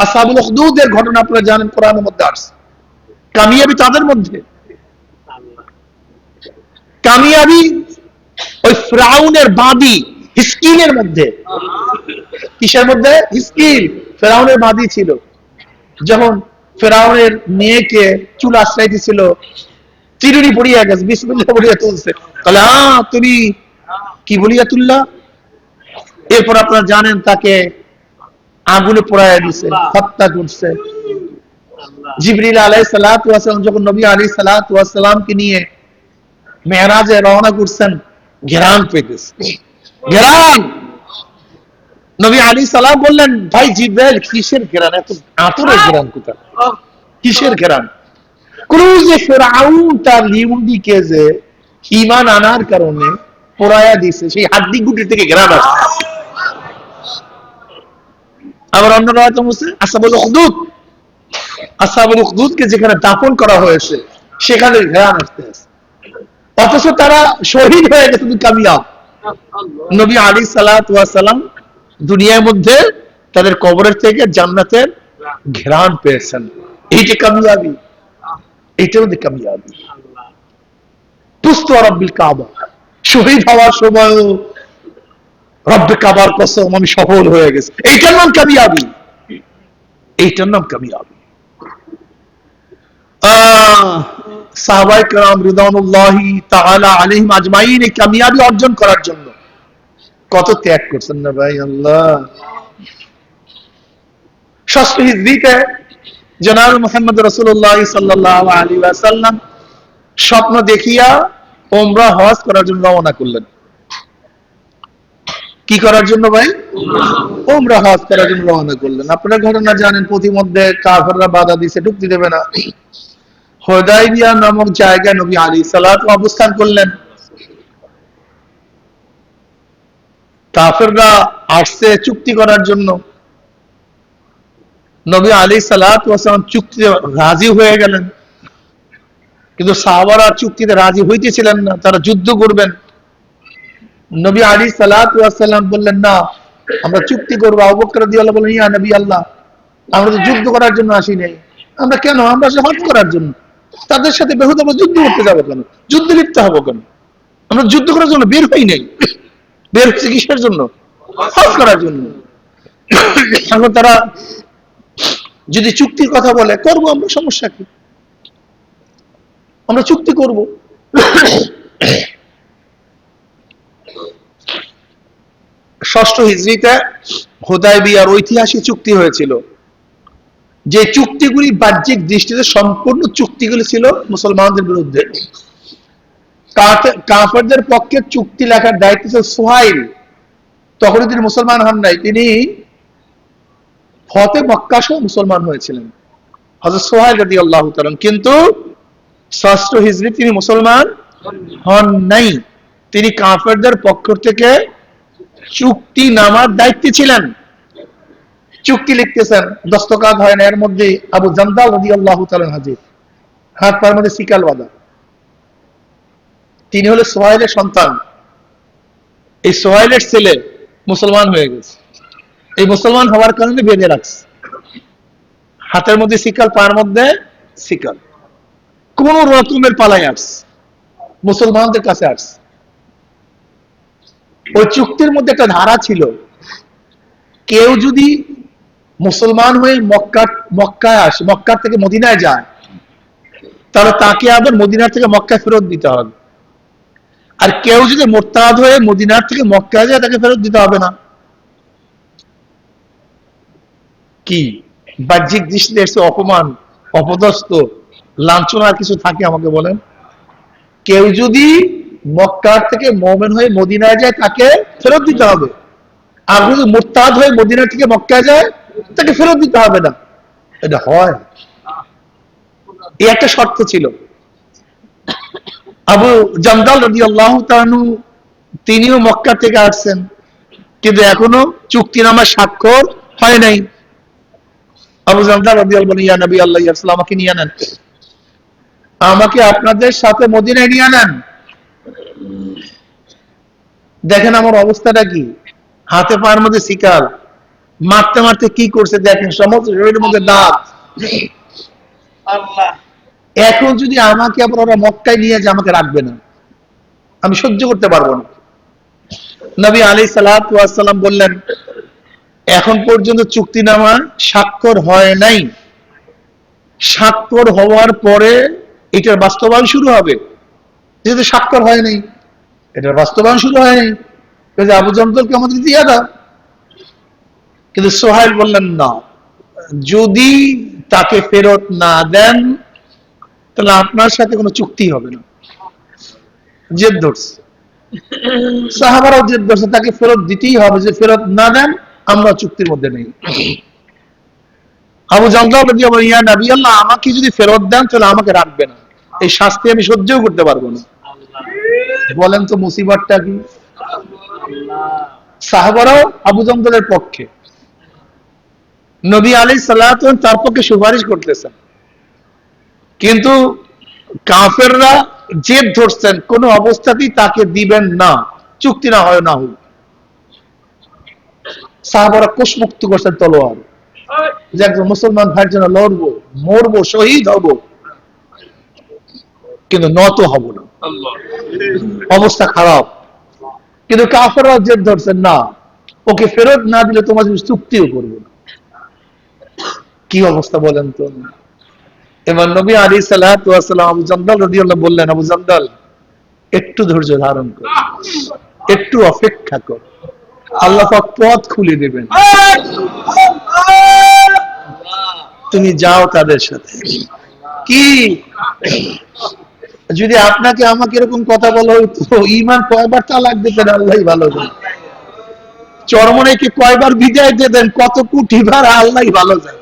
আসহাবুল উখদুদের ঘটনা আপনারা জানেন, কোরআনের মধ্যে আছে। কামিয়াবি তাদের মধ্যে, কামিয়াবি ওই ফেরাউনের বাদী হিজকিলের মধ্যে। কিসের মধ্যে? হিজকিল ফেরাউনের বাদী ছিল। যখন ফেরাউনের মেয়েকে চুল আশ্রয় দিছিল, চিরুনি পড়িয়া গেছে, বিসমিল্লাহ পড়িয়া তুলছে, তাহলে তুমি কি বলিয়াতুল্লাহ। এরপর আপনারা জানেন তাকে আগুনে পোড়ায় দিছে, হত্যা করছে। জিবরিল আলাইহিস সালাতু ওয়াস সালাম যখন নবী আলাইহিস সালাতু ওয়াস সালামকে নিয়ে মেরাজে রওনা করছেন, ঘেরান পেতেছে, ঘেরান। নবী আলাইহিস সালাম বললেন, ভাই জিবরাইল, কিসের ঘেরান? এত আতরের ঘেরান কোথা? কিসের ঘেরান? ক্রুজে ফেরাউন তার ইহুদিকে যে ঈমান আনার কারণে পোড়ায়া দিছে, সেই হাড্ডি গুটি থেকে ঘেরান আসছে। আবার অন্য রাওয়াতে আছে আসহাবুল উখদুদ, আসহাবুল উখদুদকে যেখানে দাফন করা হয়েছে সেখানে ঘেরান আসতে আছে। অথচ তারা শহীদ হয়ে গেছে, কিন্তু কামিয়াব। নবী আলাইহিস সালাতু ওয়াস সালাম দুনিয়ার মধ্যে তাদের কবরের থেকে জান্নাতের ঘেরান পেয়েছেন। এইটা কামিয়াবি, এইটাও কামিয়াবি। তুস্তু রাব্বিল কাবা, শহীদ হওয়ার সময় রব্বে কাবার কসম আমি সফল হয়ে গেছি, এইটার নাম কামিয়াবি, এইটার নাম কামিয়াবি। সাহাবায়ে কেরাম রিদওয়ানুল্লাহি তাআলা আলাইহিম আজমাইন এই কামিয়াবি অর্জন করার জন্য কত ত্যাগ করছেন না ভাই। আল্লাহ। ষষ্ঠ হিজরিতে জনাব মুহাম্মদ রাসূলুল্লাহ সাল্লাল্লাহু আলাইহি ওয়াসাল্লাম স্বপ্ন দেখিয়া উমরা হজ করার জন্য রওনা করলেন। কি করার জন্য ভাই? উমরা হজ করার জন্য রওনা করলেন। আপনারা ঘটনা জানেন, প্রতিমধ্যে কাফেররা বাধা দিছে, ঢুকতে দেবে না। হুদায়বিয়া নামক জায়গায় নবী আলাইহিস সালাতু অবস্থান করলেন। কাফেররা আসছে চুক্তি করার জন্য। নবী আলাইহিস সালাতু ওয়াসাল্লাম চুক্তিতে রাজি হয়ে গেলেন, কিন্তু সাহাবারা চুক্তিতে রাজি হইতেছিলেন না, তারা যুদ্ধ করবেন। নবী আলাইহিস সালাতু ওয়াসাল্লাম বললেন, না, আমরা চুক্তি করবো। আবু বকর রাদিয়াল্লাহু বললেন, ইয়া নবী আল্লাহ, আমরা তো যুদ্ধ করার জন্য আসি নাই, আমরা কেন? আমরা হজ করার জন্য। তাদের সাথে বেহুদা আমরা যুদ্ধ করতে যাবো কেন? যুদ্ধ লিপ্ত হবো কেন? আমরা যুদ্ধ করার জন্য বের হই নাই। বের হচ্ছে কিসের জন্য? হজ করার জন্য। এখন তারা যদি চুক্তির কথা বলে, করবো আমরা, সমস্যা কি? আমরা চুক্তি করব। ষষ্ঠ হিজরিতে হুদায়বিয়ার ঐতিহাসিক চুক্তি হয়েছিল, যে চুক্তিগুলি বাহ্যিক দৃষ্টিতে সম্পূর্ণ চুক্তিগুলি ছিল মুসলমানদের বিরুদ্ধে। কাফেরদের পক্ষে চুক্তি লেখার দায়িত্ব ছিল সুহাইল। তখন তিনি মুসলমান হন নাই, তিনি ফতে মক্কা সহ মুসলমান হয়েছিলেন, হযরত সুহাইল রাদিয়াল্লাহু তাআলা। কিন্তু ষষ্ঠ হিজরি তিনি মুসলমান হন নাই। তিনি কাফেরদের পক্ষ থেকে চুক্তি নামার দায়িত্বে ছিলেন। চুক্তি লিখতেছেন, দস্তখত হয় না। এর মধ্যে আবু জান্দাল রাদিয়াল্লাহু তাআলা হাজির, হাত পায়ের মধ্যে শিকল বাঁধা। তিনি হলো সুহাইলের সন্তান। এই সুহাইলের ছেলে মুসলমান হয়ে গেছে। এই মুসলমান হওয়ার কারণে বেঁধে রাখছে, হাতের মধ্যে শিকল, পায়ের মধ্যে শিকল। কোন রকমের পালাই আসছে, মুসলমানদের কাছে আসছে। ওই চুক্তির মধ্যে একটা ধারা ছিল, কেউ যদি মুসলমান হয়ে মক্কায় আসে, মক্কা থেকে মদিনায় যায়, তাহলে তাকে আবার মদিনার থেকে মক্কায় ফেরত দিতে হবে। আর কেউ যদি মোরতাদ হয়ে মদিনার থেকে মক্কায় যায়, তাকে ফেরত দিতে হবে না। কি বাহ্যিক দৃষ্টিতে এসে অপমান, অপদস্থ, লাঞ্ছনার কিছু থাকে? আমাকে বলেন। কেউ যদি মক্কার থেকে মুমিন হয়ে মদিনায় যায়, তাকে ফেরত দিতে হবে। আর যদি মুরতাদ হয়ে মদিনা থেকে মক্কায় যায়, তাকে ফেরত দিতে হবে না। এটা হয়? এই একটা শর্ত ছিল। আবু জান্দাল রাদিয়াল্লাহু তাআলা তিনিও মক্কা থেকে আসছেন, কিন্তু এখনো চুক্তিনামার স্বাক্ষর হয় নাই। আবু জান্দাল রাদিয়াল্লাহু বলেন, ইয়া নবী আল্লাহ, ইয়া রাসূল, আমাকে নিয়ে নেন, আমাকে আপনাদের সাথে মদিনায় নিয়ে নেন। দেখেন আমার অবস্থাটা কি, হাতে পায়ের মধ্যে শিকাল, মারতে মারতে কি করছে দেখেন, সমস্ত শরীরের মধ্যে দাঁত। এখন যদি আমাকে আবার ওরা মক্কায় নিয়ে যায়, আমাকে রাখবে না, আমি সহ্য করতে পারবো না। নবী আলাইহিস সালাতু ওয়াস সালাম বললেন, এখন পর্যন্ত চুক্তিনামা স্বাক্ষর হয় নাই, স্বাক্ষর হওয়ার পরে এটার বাস্তবায়ন শুরু হবে। যেহেতু স্বাক্ষর হয় নাই, এটার বাস্তবায়ন শুরু হয় নাই, আবু জন্দলকে আমাদের দিয়ে দাও। কিন্তু সোহাইল বললেন না, যদি তাকে ফেরত না দেন তাহলে আপনার সাথে কোনো চুক্তি হবে না। জেদ ধরছে, সাহাবারাও জেদ ধরছে, তাকে ফেরত দিতেই হবে, যে ফেরত না দেন আমরা চুক্তির মধ্যে নেই। আবু জন্দল বলে, ইয়া নবী আল্লাহ, আমাকে যদি ফেরত দেন তাহলে আমাকে রাখবে না, এই শাস্তি আমি সহ্যও করতে পারবো না। বলেন তো মুসিবতটা কি? সাহাবারাও আবু জন্দলের পক্ষে, নবী আলাইহিস সালাতু তার পক্ষে সুপারিশ করতেছেন, কিন্তু কাফেররা জেদ ধরছেন কোন অবস্থাতেই তাকে দিবেন না, চুক্তি না হয় না হোক। সাহাবারা কোষমুক্ত করছেন তলোয়ার, যে একজন মুসলমান ভাইয়ের জন্য লড়বো, মরবো, শহীদ হব, কিন্তু নত হব না, অবস্থা খারাপ। কিন্তু কাফেররা জেদ ধরছেন, না, ওকে ফেরত না দিলে তোমার চুক্তিও করবো না। কি অবস্থা বলেন তো? এবার নবী আলাইহিস সালাতু ওয়াস সালাম আবু জন্দল রাদিয়াল্লাহু বললেন, আবু জন্দল একটু ধৈর্য ধারণ কর, একটু অপেক্ষা কর, আল্লাহ পাক পথ খুলে দেবেন, তুমি যাও তাদের সাথে। কি যদি আপনাকে আমাকে এরকম কথা বলা হতো, ঈমান কয়বার তালাক দিতেন আল্লাহই ভালো জানেন, চরমনাইকে কয়বার বিদায় দিতেন, কত কোটি বার আল্লাহই ভালো জানেন,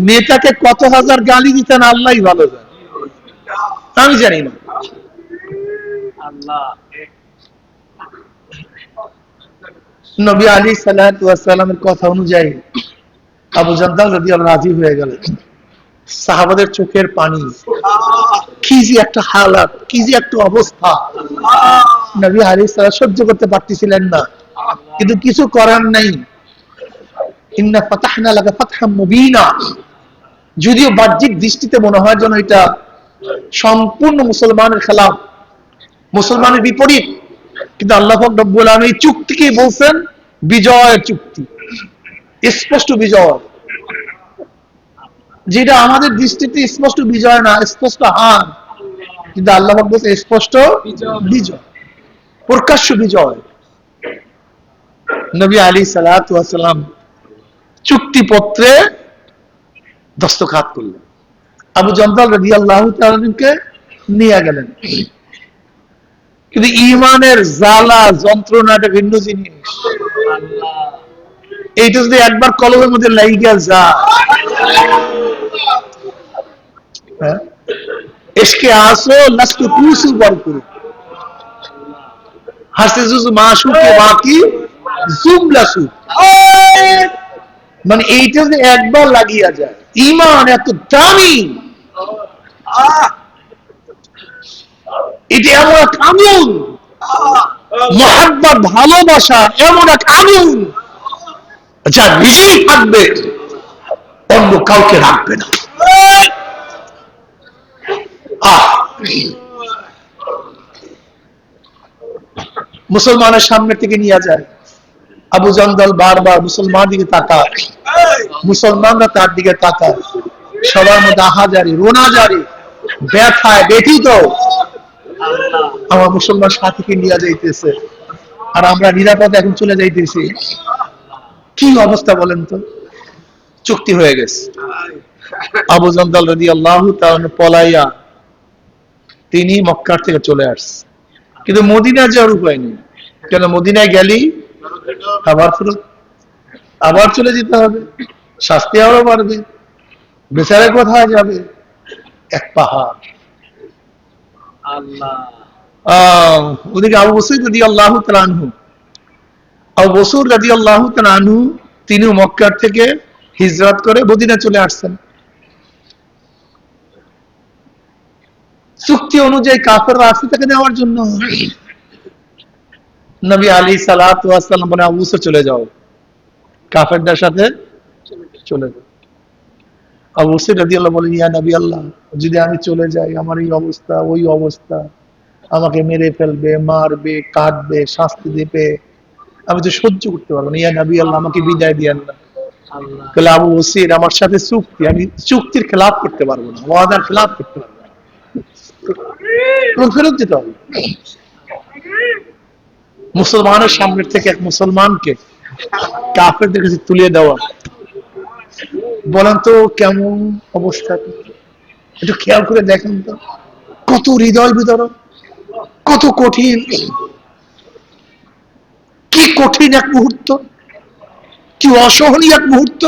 নেতাকে কত হাজার গালি দিতেন আল্লাহই ভালো জানেন, আমি জানি না। নবী আলাইহিস সালাতু ওয়াস সালামের কথা অনুযায়ী আবু জন্দল রাদিয়াল্লাহু রাজি হয়ে গেলেন। সাহাবাদের চোখের পানি, কি যে একটা হালাত, কি যে একটা অবস্থা, নবী আলাইহিস সালাম সহ্য করতে পারতেছিলেন না, কিন্তু কিছু করার নাই। ইন্না ফাতাহনা লাকা ফাতহাম মুবিনা, যদিও বাহ্যিক দৃষ্টিতে মনে হয় যেন এটা সম্পূর্ণ মুসলমানের খেলাফ, মুসলমানের বিপরীত, কিন্তু আল্লাহ পাক রব্বুল আলামিন এই চুক্তিকে বলছেন বিজয়ের চুক্তি, স্পষ্ট বিজয়, যেটা আমাদের দৃষ্টিতে স্পষ্ট বিজয় না, স্পষ্ট হার, কিন্তু আল্লাহ পাক বলছে স্পষ্ট বিজয়, প্রকাশ্য বিজয়। নবী আলাইহিস সালাতু ওয়াস সালাম চুক্তিপত্রে দস্তখত করলেন, আবু জন্দল রাদিয়াল্লাহু তাআলাকে নিয়ে গেলেন। কিন্তু ঈমানের জ্বালা যন্ত্রণাটা ভিন্ন জিনিস, এইটা যদি একবার কলবের মধ্যে লাইগা যায়, হ্যাঁ, ইশকে আসো লাস্তু কুসু বরকুর হাসে জুজু মাশুকে বাকি জুমলাসু, মানে এইটা যদি একবার লাগিয়া যায়, ঈমান এত দামি, এটা এমন এক আগুন, মুহাব্বত ভালোবাসা এমন এক আগুন যা নিজেই থাকবে, অন্য কাউকে রাখবে না। মুসলমানের সামনে থেকে নিয়ে যায়, আবু জন্দল বারবার মুসলমান দিকে তাকায়, মুসলমানরা তার দিকে তাকায়, সবার মধ্যে আহাজারি, রোনাজারি, ব্যথায় ব্যথিত, আমার মুসলমান সাথীকে নিয়ে যাইতেছে আর আমরা নিরাপদে এখন চলে যাইতেছি। কি অবস্থা বলেন তো? চুক্তি হয়ে গেছে। আবু জন্দল রাদিয়াল্লাহু তাআলা পলাইয়া তিনি মক্কা থেকে চলে আসছে, কিন্তু মদিনায় যাওয়ার উপায় নেই, কেন মদিনায় গেলেই আবার চলে যেতে হবে, শাস্তি আরো বাড়বে, বেচারা কোথায় যাবে? এক পাহাড়। ওদিকে আবু বসর রাদিয়াল্লাহু তাআলা আনহু, আবু বসর রাদিয়াল্লাহু তাআলা আনহু তিনি মক্কা থেকে হিজরত করে মদিনা চলে আসছেন। চুক্তি অনুযায়ী কাফেররা আসছে তাকে নেওয়ার জন্য। নবী আলাইহিস সালাতু ওয়াস সালাম বলে, আবু বসর চলে যাও, কাফেরদের সাথে চলে যাও। আবু বসর রাদিয়াল্লাহু বলেন, ইয়া নবী আল্লাহ, যদি আমি চলে যাই, আমার এই অবস্থা, ওই অবস্থা, আমাকে মেরে ফেলবে, মারবে, কাটবে, শাস্তি দেবে, আমি তো সহ্য করতে পারবো না, ইয়া নবী আল্লাহ আমাকে বিদায় দিয়েন না। তাহলে আবু বসর, আমার সাথে চুক্তি, আমি চুক্তির খেলাফ করতে পারবো না, ওয়াদার খেলাফ করতে পারবো না, ফেরত যেতে হবে। মুসলমানের সামনের থেকে এক মুসলমানকে কাফেরদের কাছে তুলে দেওয়া, বলেন তো কেমন অবস্থা? একটু খেয়াল করে দেখেন তো, কত হৃদয় বিদরণ, কত কঠিন, কি কঠিন এক মুহূর্ত, কি অসহনীয় এক মুহূর্ত।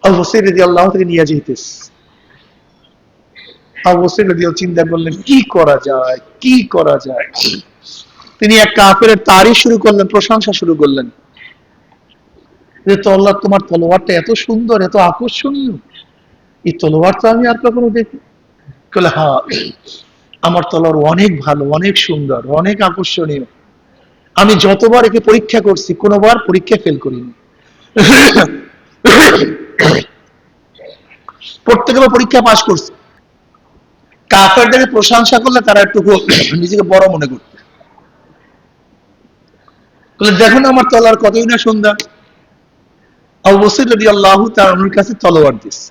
আবু বসর রাদিয়াল্লাহু থেকে নিয়ে যেতেস, আবু বসর রাদিয়াল্লাহু চিন্তা করলেন কি করা যায়, কি করা যায়। তিনি এক কাফেরের তারিফ শুরু করলেন, প্রশংসা শুরু করলেন যে তো আল্লাহ, তোমার তলোয়ারটা এত সুন্দর, এত আকর্ষণীয়, এই তলোয়ার তো আমি আর কখনো দেখি। বলে হ্যাঁ, আমার তলোয়ার অনেক ভালো, অনেক সুন্দর, অনেক আকর্ষণীয়, আমি যতবার একে পরীক্ষা করছি কোনোবার পরীক্ষা ফেল করিনি। প্রত্যেকবার পরীক্ষা পাস করছি। কাফেরদের প্রশংসা করলে তারা একটু নিজেকে বড় মনে করত, দেখুন আমার তলোয়ার কতই না সুন্দর। আবু বসর রাদিয়াল্লাহু তাআলার কাছে তলোয়ার দিচ্ছে,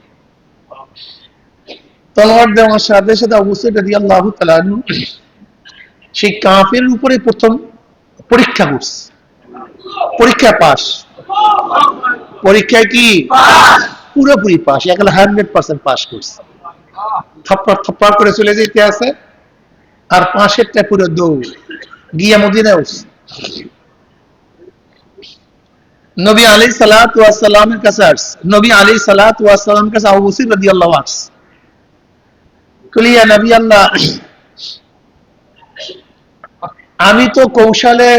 তলোয়ার দেওয়ার সাথে সাথে আবু বসর রাদিয়াল্লাহু তাআলা সেই কাফের উপরে প্রথম পরীক্ষা করছে, পরীক্ষা পাস। পরীক্ষায় কি পুরোপুরি পাস, 100% পাস করছে। থপ্পড় থপ্পড় করে চলে যেতে আছে, আর পাশেরটা পুরো দৌড় গিয়া মদিনায় উঠছে। নবী আলাইহিস সালাতু ওয়াস সালামের কাছে আসছে, নবী আলাইহিস সালাতু ওয়াস সালামের কাছে আবু বসর রাদিয়াল্লাহু আসছে, কলি ইয়া নবী আল্লাহ, আমি তো কৌশলে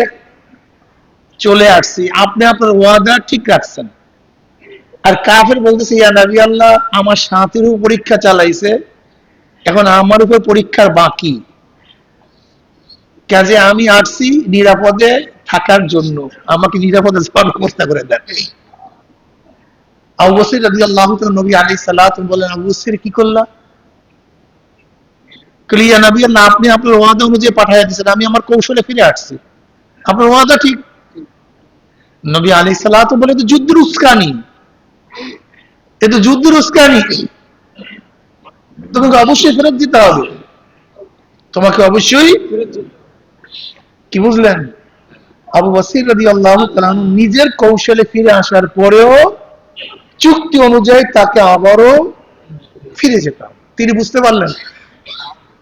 চলে আসছি, আপনি আপনার ওয়াদা ঠিক রাখছেন। আর কাফের বলতেছে ইয়া নবী আল্লাহ, আমার সাথীর উপর পরীক্ষা চালাইছে, এখন আমার উপর পরীক্ষার বাকি, কাজে আমি আসছি নিরাপদে থাকার জন্য, আমাকে নিরাপদে যাওয়ার ব্যবস্থা করে দেন। আবু বসর রাদিয়াল্লাহু তাআলা নবী আলাইহিস সালাতু বলেন, আবু বসর কি করলা? কলি ইয়া নবী আল্লাহ, আপনি আপনার ওয়াদা অনুযায়ী পাঠিয়ে দিয়েছেন, আমি আমার কৌশলে ফিরে আসছি, আপনার ওয়াদা ঠিক। নবী আলাইহিস সালাতু বলে, তো যুদ্ধের উস্কানি, এ তো যুদ্ধের উস্কানি, তোমাকে অবশ্যই ফেরত দিতে হবে, তোমাকে অবশ্যই। কি বুঝলেন? আবু বসর রাদিয়াল্লাহু তাআলা নিজের কৌশলে ফিরে আসার পরেও চুক্তি অনুযায়ী তাকে আবারও ফিরে যেতে হবে। তিনি বুঝতে পারলেন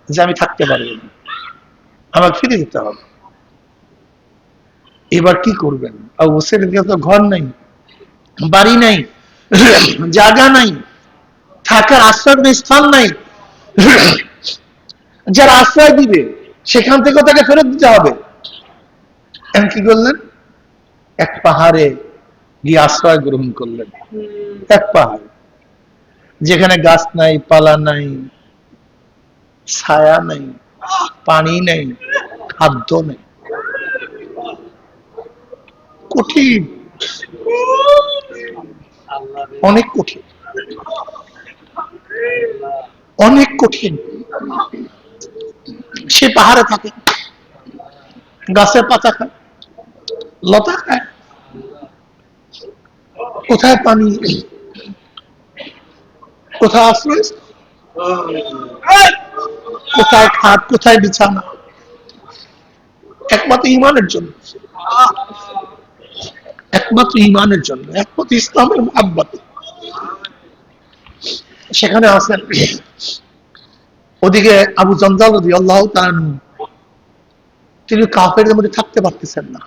যে আমি থাকতে পারবো না, আমাকে ফিরে যেতে হবে। এবার কি করবেন? আবু বসরের কাছে তো ঘর নাই, বাড়ি নাই, জায়গা নাই, থাকার আশ্রয় স্থান নাই, যারা আশ্রয় দিবে সেখান থেকেও তাকে ফেরত দিতে হবে। এখন কি করলেন? এক পাহাড়ে গিয়ে আশ্রয় গ্রহণ করলেন, এক পাহাড় যেখানে গাছ নাই, পালা নাই, ছায়া নাই, পানি নাই, খাদ্য নেই। কঠিন, অনেক কঠিন, অনেক কঠিন। সে পাহাড়ে থাকে, গাছের পাতা খায়, লতা খায়, কোথায় পানি, কোথায় আশ্রয়, কোথায় খাট, কোথায় বিছানা, একমাত্র ইমানের জন্য, একমাত্র ইমানের জন্য, একমাত্র ইসলামের মহব্বতে সেখানে আছেন। ওদিকে আবু জন্দাল রাদিয়াল্লাহু তাআলা তিনি কাফেরদের মধ্যে থাকতে পারতেছেন না,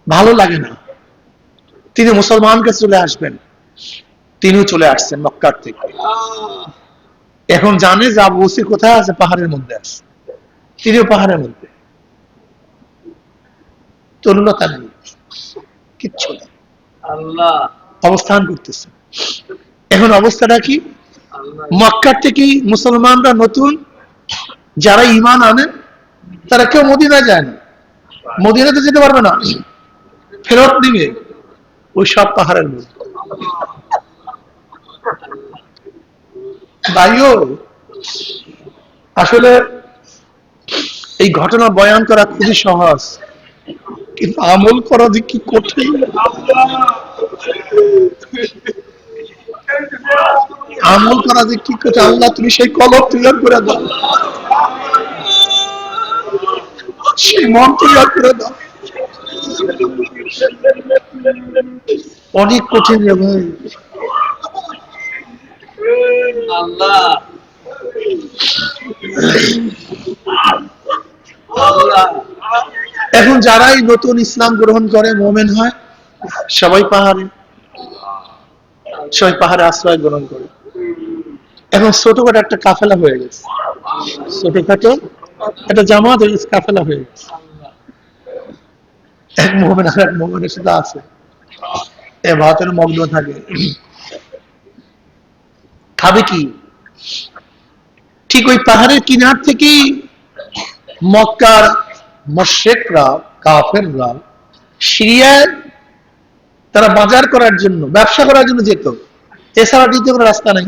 ভালো লাগে না, তিনি মুসলমানকে চলে আসবেন, তিনিও চলে আসছেন মক্কার থেকে। এখন জানে যে আবু বসর কোথায় আছে, পাহাড়ের মধ্যে আছে, তিনিও পাহাড়ের মধ্যে, তরুণতা নেই, কিচ্ছু নেই, অবস্থান করতেছে। এখন অবস্থাটা কি? মক্কার থেকে মুসলমানরা নতুন যারা ঈমান আনেন তারা কেউ মদিনা যায় না, মদিনাতে যেতে পারবে না, ফেরত দিবে ওই সব পাহাড়ের মধ্যে। ভাইও, আসলে এই ঘটনা বয়ান করা খুবই সহজ, কিন্তু আমল করা যে কি কঠিন। আমল করা যে কি কঠিন, আল্লাহ তুমি সেই কলব ক্লিয়ার করে দাও। সেই মন তৈরি করে দাও। অনেক কঠিন রে ভাই। আল্লাহ আল্লাহ। এখন যারাই নতুন ইসলাম গ্রহণ করে মোমেন হয়, সবাই পাহাড়ে আশ্রয় গ্রহণ করে। এখন ছোটখাটো একটা কাফেলা হয়ে গেছে, ছোটখাটো একটা জামাত হয়ে গেছে, কাফেলা হয়ে গেছে। এক মোমেন আর এক মোমেনের সাথে আছে, এ ভাতের মগ্ন থাকে। খাবে কি? ঠিক ওই পাহাড়ের কিনার থেকেই মক্কার মুশরিকরা, কাফেররা সিরিয়ায় তারা বাজার করার জন্য, ব্যবসা করার জন্য যেত, এছাড়া দ্বিতীয় কোনো রাস্তা নেই।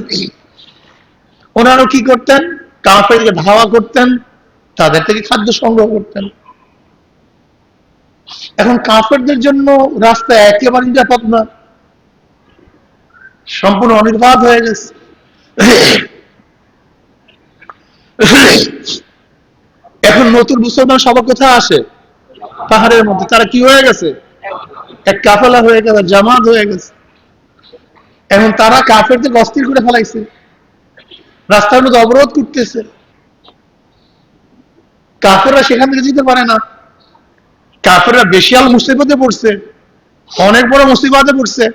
ওনারাও কি করতেন? কাফেরকে ধাওয়া করতেন, তাদের থেকে খাদ্য সংগ্রহ করতেন। এখন কাফেরদের জন্য রাস্তা একেবারে নিরাপদ না, সম্পূর্ণ অনির্বাদ হয়ে গেছে। এখন নতুন মুসলমান সবার কোথায় আসে? পাহাড়ের মধ্যে। তারা কি হয়ে গেছে? এক কাফেলা হয়ে গেছে, জামাত হয়ে গেছে। এখন তারা কাফেরদের অস্থির করে ফেলাইছে, রাস্তার মধ্যে অবরোধ করতেছে, কাফেররা সেখান থেকে যেতে পারে না। কাফেররা বেশিয়াল মুসিবতে পড়ছে, অনেক বড় মুসিবতে পড়ছে।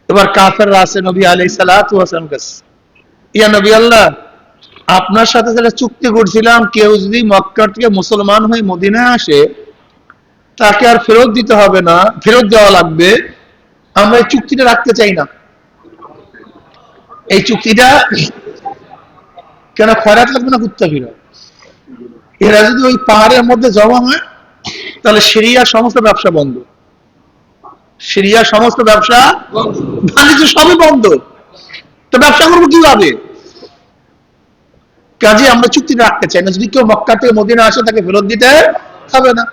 এবার কাফেররা আছে নবী আলাইহিস সালাতু ওয়াস সালাম কাছে, ইয়া নবী আল্লাহ, আপনার সাথে যারা চুক্তি করছিলাম, কেউ যদি মক্কা থেকে মুসলমান হয়ে মদিনায় আসে, তাকে আর ফেরত দিতে হবে না, ফেরত দেওয়া লাগবে। আমরা এই চুক্তিটা রাখতে চাই না। এই চুক্তিটা কেন খয়রাত লাগবে না? কুত্তা ফিরত। এরা যদি ওই পাহাড়ের মধ্যে জমা হয়, তাহলে সিরিয়ার সমস্ত ব্যবসা বন্ধ, সিরিয়ার সমস্ত ব্যবসা বাণিজ্য সবই বন্ধ। তো ব্যবসা করবো কিভাবে? কাজে আমরা চুক্তি রাখতে চাই না, যদি কেউ মক্কা থেকে মদিনা আসে তাকে ফেরত দিতে হবে না।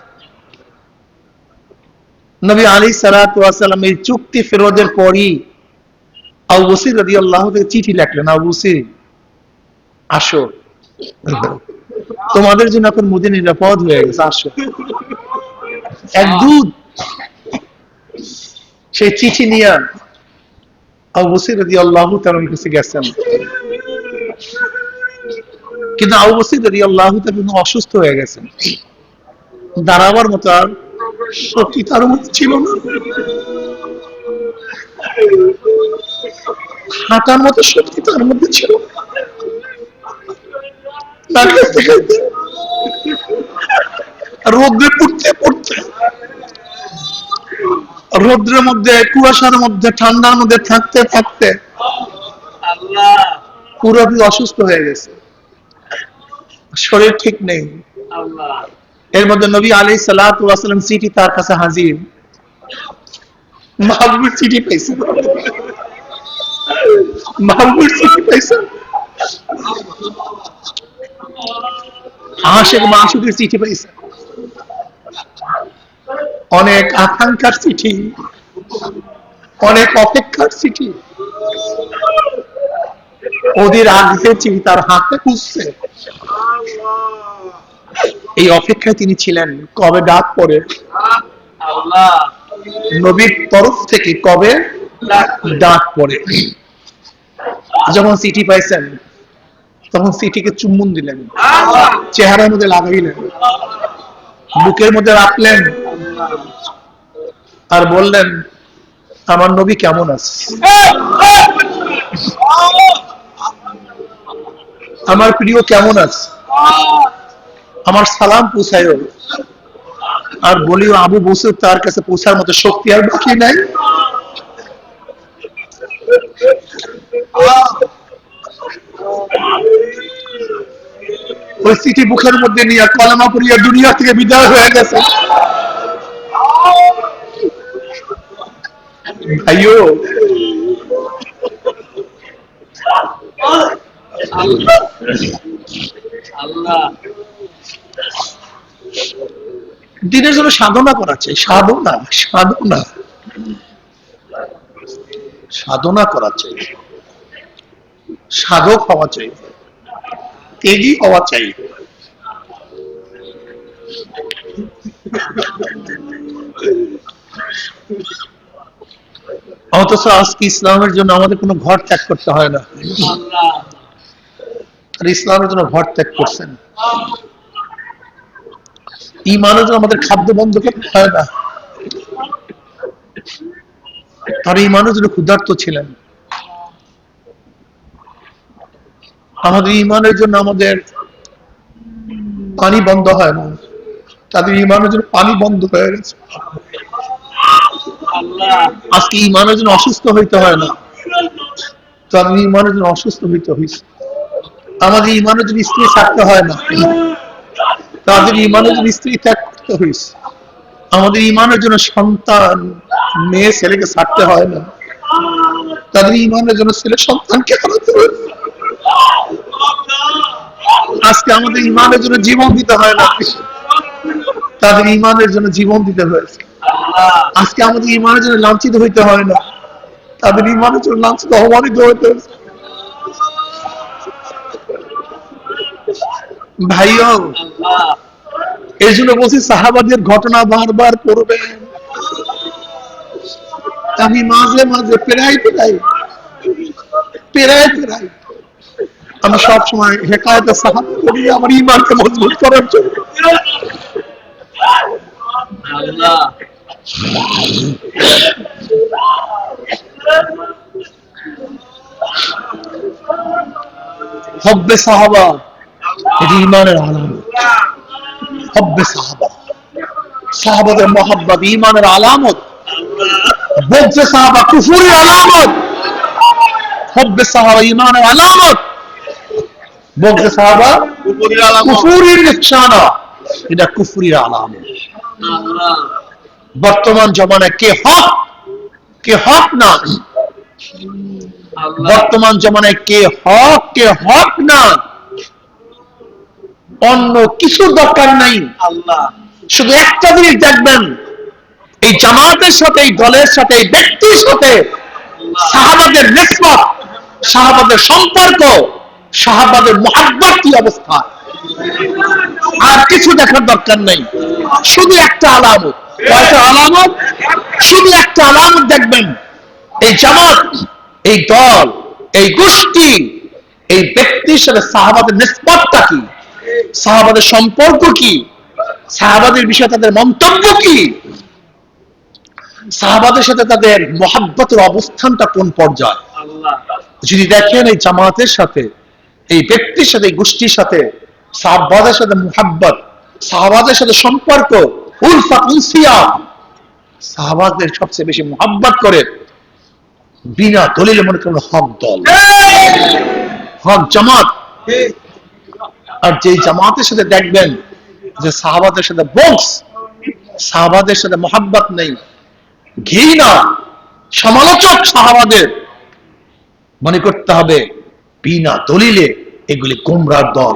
নবী আলাইহিস সালাতু ওয়াস সালাম এই চুক্তি ফেরতের পরই আবু বসির রাদিয়াল্লাহু তাআলা চিঠি লিখলেন, আবু বসির আসো, তোমাদের জন্য এখন মদিনা নিরাপদ হয়ে গেছে, আসো। এক দূত সেই চিঠি নিয়ে আবু বসির রাদিয়াল্লাহু তাআলার কাছে গেছেন, কিন্তু আবু বসির রাদিয়াল্লাহু তাআলা অসুস্থ হয়ে গেছেন, দাঁড়াবার মতো আর শক্তি তার মধ্যে ছিল না, হাঁটার মতো শক্তি তার মধ্যে ছিল না। রোদ্রে পড়তে পড়তে, রোদ্রের মধ্যে, কুয়াশার মধ্যে, ঠান্ডার মধ্যে থাকতে থাকতে পুরোপুরি অসুস্থ হয়ে গেছে, শরীর ঠিক নেই। এর মধ্যে নবী আলাইহিস সালাতু ওয়াস সালাম চিঠি তার কাছে হাজির, মাহবুবের চিঠি পাইছেন, মাহবুবের চিঠি পাইছেন, আশিক মাশুকের চিঠি পাইছেন, অনেক আকাঙ্ক্ষার চিঠি, অনেক অপেক্ষার চিঠি, ওদের আগে চিঠি তার হাতে খুঁজছে। এই অপেক্ষায় তিনি ছিলেন, কবে ডাক পড়ে নবীর তরফ থেকে, কবে ডাক পড়ে। যখন চিঠি পাইছেন তখন চিঠিকে চুম্বন দিলেন, চেহারার মধ্যে লাগাইলেন, বুকের মধ্যে রাখলেন, আর বললেন, আমার নবী কেমন আছে, আমার প্রিয় কেমন আছে, আমার সালাম পৌঁছায়ও, আর বলিও আবু বসর তার কাছে পৌঁছার মতো শক্তি আর বাকি নাই। ওই চিঠি বুকের মধ্যে নিয়ে কলেমা পড়িয়া দুনিয়া থেকে বিদায় হয়ে গেছে। ভাইও, দিনের জন্য সাধনা করা চাই, সাধনা সাধনা সাধনা করা চাই, সাধক হওয়া চাই, তেজি হওয়া চাই। অথচ আজকে ইসলামের জন্য আমাদের কোনো ঘর ত্যাগ করতে হয় না, আর ইসলামের জন্য ঘর ত্যাগ করছেন। ঈমানের জন্য আমাদের খাদ্য বন্ধ করতে হয় না, তার ঈমানের জন্য ক্ষুধার্ত ছিলেন। আমাদের ঈমানের জন্য আমাদের পানি বন্ধ হয় না, তাদের ঈমানের জন্য পানি বন্ধ হয়ে গেছে। আজকে ঈমানের জন্য অসুস্থ হইতে হয় না, তাদের ঈমানের জন্য অসুস্থ হইতে হয়েছে। আমাদের ঈমানের জন্য স্ত্রী থাকতে হয় না, তাদের ঈমানের জন্য স্ত্রী ত্যাগ করতে হয়েছে। আমাদের ঈমানের জন্য সন্তান মেয়ে ছেলেকে ছাড়তে হয় না, তাদের ঈমানের জন্য ছেলে সন্তানকে হারাতে হয়েছে। আজকে আমাদের ঈমানের জন্য জীবন দিতে হয় না, তাদের ঈমানের জন্য জীবন দিতে হয়েছে। আজকে আমাদের ঈমানের জন্য লাঞ্ছিত হইতে হয় না, তাদের ঈমানের জন্য লাঞ্ছিত অপমানিত হইতে হয়েছে। ভাইও, এই জন্য বলছি সাহাবাদের ঘটনা বারবার পড়বেন। আমি মাঝে মাঝে প্রায় আমি সবসময় হেকায়তে সাহাবা করি আমার ঈমানকে মজবুত করার জন্য। হব্বে সাহাবা এটি ঈমানের আলামত। হব্বে সাহাবা, সাহাবাদের মহব্বত ঈমানের আলামত। বুগজে সাহাবা কুফুরির আলামত। হব্বে সাহাবা ঈমানের আলামত, বুগজে সাহাবা কুফুরির নিশানা। এটা কুফরির আলামত। বর্তমান জমানায় কে হক না, বর্তমান জমানায় কে হক না, অন্য কিছু দরকার নাই। শুধু একটা জিনিস দেখবেন, এই জামাতের সাথে, এই দলের সাথে, এই ব্যক্তির সাথে সাহাবাদের নিসবত, সাহাবাদের সম্পর্ক, সাহাবাদের মুহাব্বত কি অবস্থা, আর কিছু দেখার দরকার নেই। শুধু একটা আলামত। কয়টা আলামত? শুধু একটা আলামত দেখবেন, এই জামাত, এই দল, এই গোষ্ঠী, এই ব্যক্তির সাথে সাহাবাদের নিসবতটা কি, সাহাবাদের সম্পর্ক কি, সাহাবাদের বিষয়ে তাদের মন্তব্য কি, সাহাবাদের সাথে তাদের মুহাব্বতের অবস্থানটা কোন পর্যায়ে। যদি দেখেন এই জামাতের সাথে, এই ব্যক্তির সাথে, এই গোষ্ঠীর সাথে সাহাবাদের সাথে মুহাব্বত, সাহাবাদের সাথে সম্পর্ক, উলফা উনসিয়া, সাহাবাদের সবচেয়ে বেশি মুহাব্বত করে বিনা দলিলে মনে করেন হক দল, হক জামাত। আর যে জামাতের সাথে দেখবেন যে সাহাবাদের সাথে বক্স, সাহাবাদের সাথে মুহাব্বত নেই, ঘৃণা, সমালোচক সাহাবাদের, মনে করতে হবে বিনা দলিলে এগুলি গোমরার দল।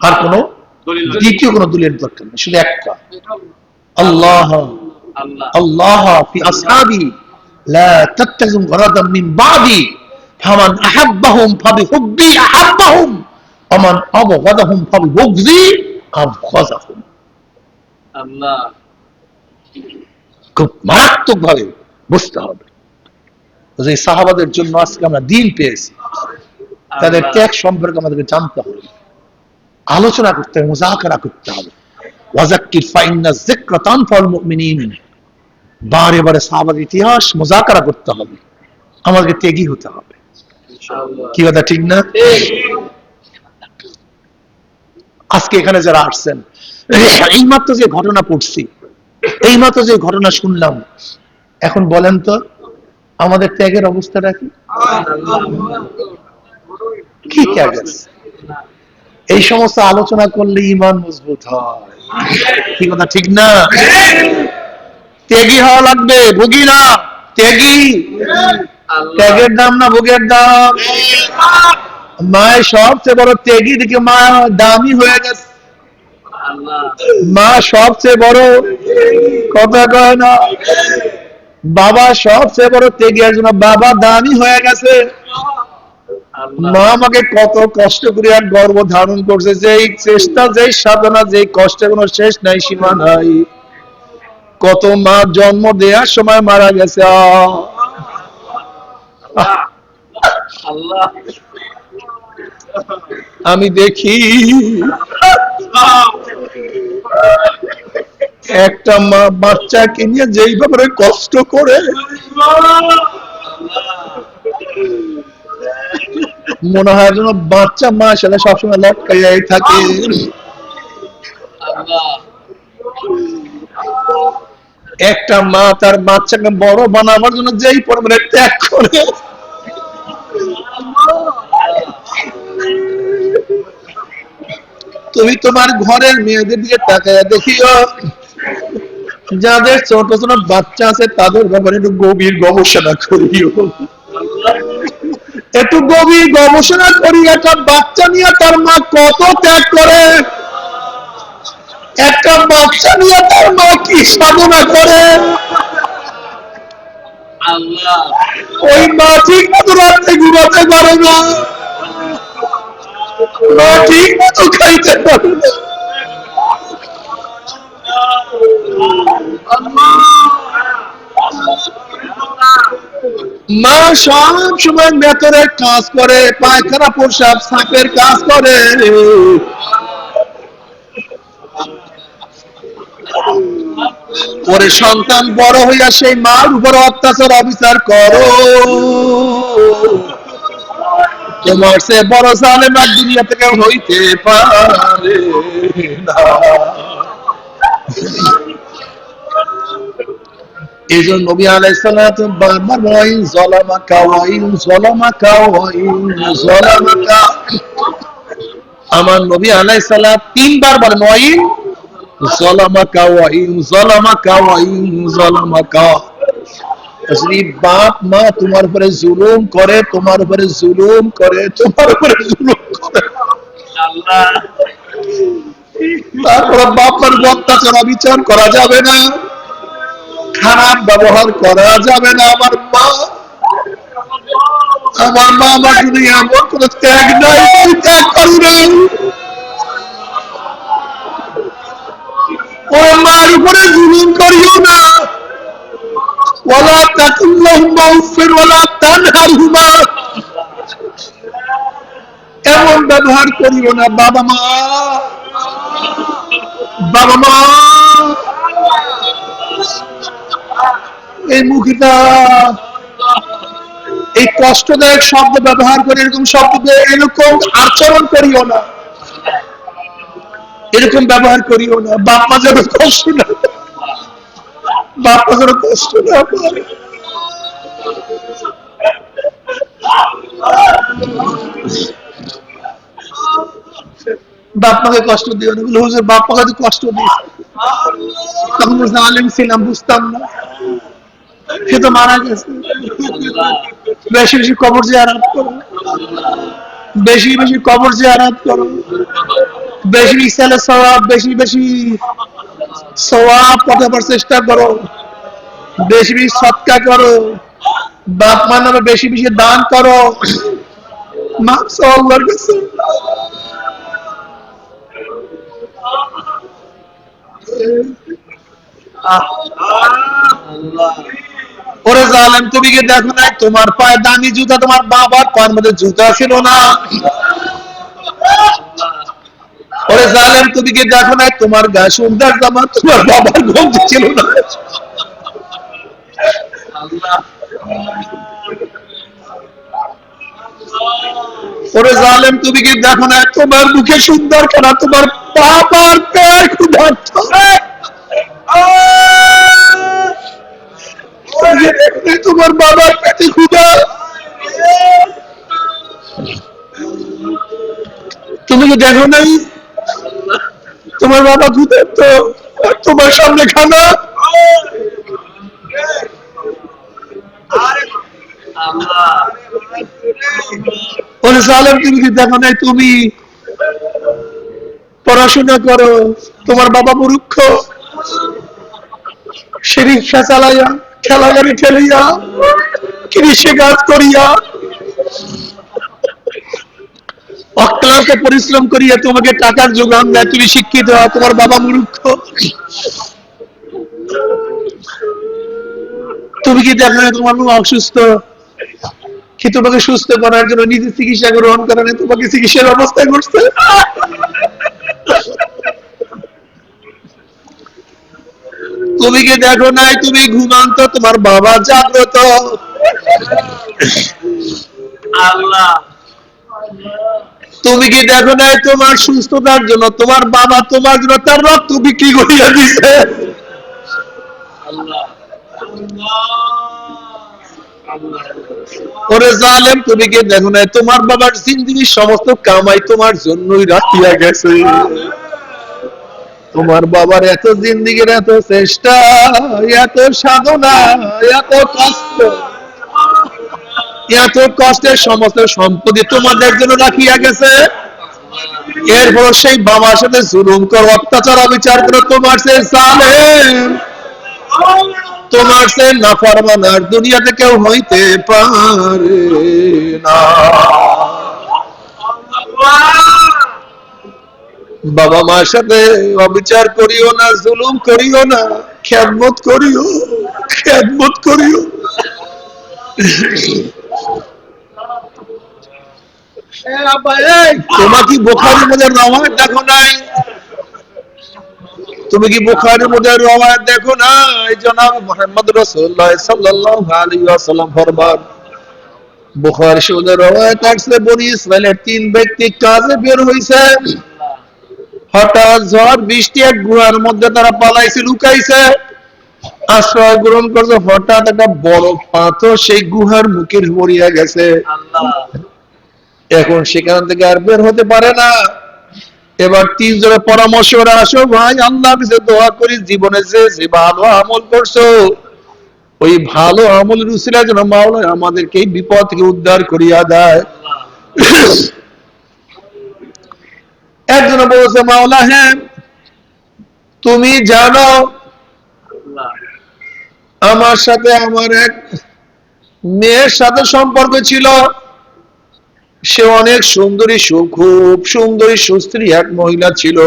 আর কোন দ্বিতীয় কোন দলের দরকার নেই, শুধু একটা, আল্লাহ আল্লাহ ফি আসহাবি লা তাত্তাযুম গরাদাম মিন বাদি ফামান আহাব্বাহুম ফাবিহুব্বি আহাব্বাহুম ওয়া মান আবগাদাহুম ফাবিবুগযি আবগাযাহুম। আল্লাহ, খুব মারাত্মক ভাবে বুঝতে হবে যে সাহাবাদের জন্য আজকে আমরা দিন পেয়েছি, তাদের ত্যাগ সম্পর্কে আমাদেরকে জানতে হবে, আলোচনা করতে হবে, মুযাকারা করতে হবে। ওয়াযাক্কির ফাইন্না যিকরা তানফাউল মুমিনিন, বারে বারে সাহাবাদের ইতিহাস মুযাকারা করতে হবে, আমাদেরকে ত্যাগী হতে হবে। কি কথা ঠিক না? আজকে এখানে যারা আসছেন, এইমাত্র যে ঘটনা পড়ছি, এইমাত্র যে ঘটনা শুনলাম, এখন বলেন তো আমাদের ত্যাগের অবস্থাটা কি? কি ত্যাগ আছে? এই সমস্ত আলোচনা করলে ঈমান মজবুত হয়। কি কথা ঠিক না? ত্যাগী হওয়া লাগবে, ভোগী না। ত্যাগী, ত্যাগের দাম না ভোগের দাম। মায়ের সবচেয়ে বড় ত্যাগী দিকে মা দামি হয়ে গেছে। মা সবচেয়ে বড়, কথা কয় না। বাবা সবচেয়ে বড় ত্যাগী, একজন বাবা দামি হয়ে গেছে। আল্লাহ মা আমাকে কত কষ্ট করে আর গর্ভ ধারণ করছে, যে এই চেষ্টা, যে সাধনা, যে কষ্টের কোনো শেষ নাই, সীমা নাই। কত মা জন্ম দেওয়ার সময় মারা গেছে। আল্লাহ আমি দেখি একটা মা বাচ্চাকে নিয়ে যেইভাবে কষ্ট করে, মনে হয় যেন বাচ্চা মা সাথে সবসময় লটকাইয়াই থাকে। আল্লাহ একটা মা তার বাচ্চাকে বড় বানাবার জন্য যেই পরিমাণে ত্যাগ করে, তুমি তোমার ঘরের মেয়েদের দিকে তাকায় দেখিও, যাদের ছোট ছোট বাচ্চা আছে তাদের ব্যাপারে একটু গভীর গবেষণা করিও। একটু গভীর গবেষণা করি, একটা বাচ্চা নিয়ে তার মা কত ত্যাগ করে, একটা বাচ্চা নিয়ে তার মা কি সাধনা করে। আল্লাহ ওই মা ঠিক মতো রাত্রে ঘুমাতে পারে না, মা ঠিক মতো খাইতে পারে না, মা সব সময় ভেতরে কাজ করে, পায়খানা প্রসাব সাপের কাজ করে। ওরে সন্তান বড় হইয়া সেই মার উপর অত্যাচার অবিচার করো, তোমার সে বড় জালেম আর দুনিয়া থেকে হইতে পারে না। এই জন্য নবী আলাইহিস সালাতু বারবার ওয়াইন যালামাকা ওয়াইন যালামাকা ওয়াইন যালামাকা, আমার নবী আলাইহিস সালাত তিনবার বলেন ওয়াইন যালামাকা ওয়াইন যালামাকা ওয়াইন যালামাকা। যদি বাপ মা তোমার উপরে জুলুম করে, তোমার উপরে জুলুম করে, তোমার উপরে জুলুম করে, আল্লাহ তারপরে বাপ মার অত্যাচার অবিচার করা যাবে না, খারাপ ব্যবহার করা যাবে না। আমার মা আমার যদি এমন কোন ত্যাগ নাই, তুমি ত্যাগ করি নাই, ও মার উপরে জুলুম করিও না। ওয়ালা তাকুল্লাহুমা উফির ওয়ালা তানহারহুমা, এমন ব্যবহার করিও না। বাবা মা, বাবা মা, এই মুখটা, এই কষ্টদায়ক শব্দ ব্যবহার করে, এরকম শব্দ, এরকম আচরণ করিও না, এরকম ব্যবহার করিও না। বাপ মা যেন কষ্ট না, বাপ মা যেন কষ্ট না পায়। বাপ মাকে কষ্ট দিও না। হুজুর বাপ মাকে তো কষ্ট দিস, তখন আলেম ছিলাম, বুঝতাম না, সে তো মারা গেছে। বেশি বেশি কবর জিয়ারত করো, বেশি বেশি কবর জিয়ারত করো, বেশি ইসালে সওয়াব, বেশি বেশি সওয়াব পাঠাবার চেষ্টা করো, বেশি বেশি সদকা করো, বাপ মার নামে বেশি বেশি দান করো। মাপ চাও আল্লাহর কাছে। ওরে জালেম, তুমি কি দেখো নাই তোমার পায়ে দামি জুতা, তোমার বাবার পায়ের মধ্যে জুতা ছিল না? ওরে জালেম, তুমি কি দেখো নাই তোমার গায়ে সুন্দর জামা, তোমার বাবার গঞ্জি ছিল না? ওরে জালেম, তুমি কি দেখো নাই তোমার মুখে সুন্দর খানা, তোমার বাবার পেট ক্ষুধার্ত? তোমার বাবার পেটে ক্ষুধা, তুমি কি দেখো নাই তোমার বাবা ক্ষুধার্ত, তোমার সামনে খানা? ওরে জালেম, তুমি কি দেখো নাই তুমি পড়াশোনা করো, তোমার বাবা মূর্খ, সে রিক্সা চালাইয়া, ঠেলা গাড়ি ঠেলিয়া, কৃষি কাজ করিয়া অক্লান্ত পরিশ্রম করিয়া তোমাকে টাকার যোগান দেয়, তুমি শিক্ষিত, তোমার বাবা মূর্খ। তুমি কি দেখো না তোমার বাবা অসুস্থ, কি তোমাকে সুস্থ করার জন্য নিজে চিকিৎসা গ্রহণ করে না, তোমাকে চিকিৎসার ব্যবস্থা করছে? তুমি কি দেখো নাই তুমি ঘুমান্ত, তোমার বাবা জাগ্রত? আল্লাহ তুমি কি দেখো নাই তোমার সুস্থতার জন্য তোমার বাবা তোমার জন্য তার রক্ত বিক্রি করিয়া দিছে? আল্লাহ ওরে জালেম, তুমি কি দেখো নাই তোমার বাবার জিন্দেগির সমস্ত কামাই তোমার জন্যই রাখিয়া গেছে? তোমার বাবার এত জিন্দেগির এত চেষ্টা, এত সাধনা, এত কষ্ট, এত কষ্টের সমস্ত সম্পত্তি তোমাদের জন্য রাখিয়া গেছে। এরপর সেই বাবার সাথে জুলুম কর, অত্যাচার, অবিচার করে তোমার সে জালেম, তোমার সে নাফরমান আর দুনিয়াতে কেউ হইতে পারে না। বাবা মার সাথে অবিচার করিও না, জুলুম করিও না, খেদমত করিও, খেদমত করিও। তোমার কি বুখারীর মধ্যে রওয়ায়াত দেখো নাই? তুমি কি বুখারীর মধ্যে রওয়ায়াত দেখো নাই? জনাব মুহাম্মদ রাসূলুল্লাহ সাল্লাল্লাহু আলাইহি ওয়াসাল্লাম ফরমান, বুখারী শরীফে রওয়ায়াত আছে, বনি ইসরাইলের 3 ব্যক্তি কাজে বের হইছে, হঠাৎ ঝড় বৃষ্টি, এক গুহার মধ্যে তারা পালাইছে, লুকাইছে, আশ্রয় গ্রহণ করছে। হঠাৎ একটা বড় পাথর সেই গুহার মুখে পড়িয়া গেছে। এখন সেখান থেকে আর বের হতে পারে না। এবার 3 জনের পরামর্শ, আসো ভাই আল্লাহর কাছে দোয়া করি, জীবনে যে ভালো আমল করছো ওই ভালো আমলের উসিলায় যেন মাওলা আমাদেরকে এই বিপদ থেকে উদ্ধার করিয়া দেয়। একজন বলছে, মাওলা হ্যাঁ তুমি জানো আমার সাথে আমার এক মেয়ের সাথে সম্পর্ক ছিল, সে অনেক সুন্দরী, খুব সুন্দরী সুস্ত্রী এক মহিলা ছিল।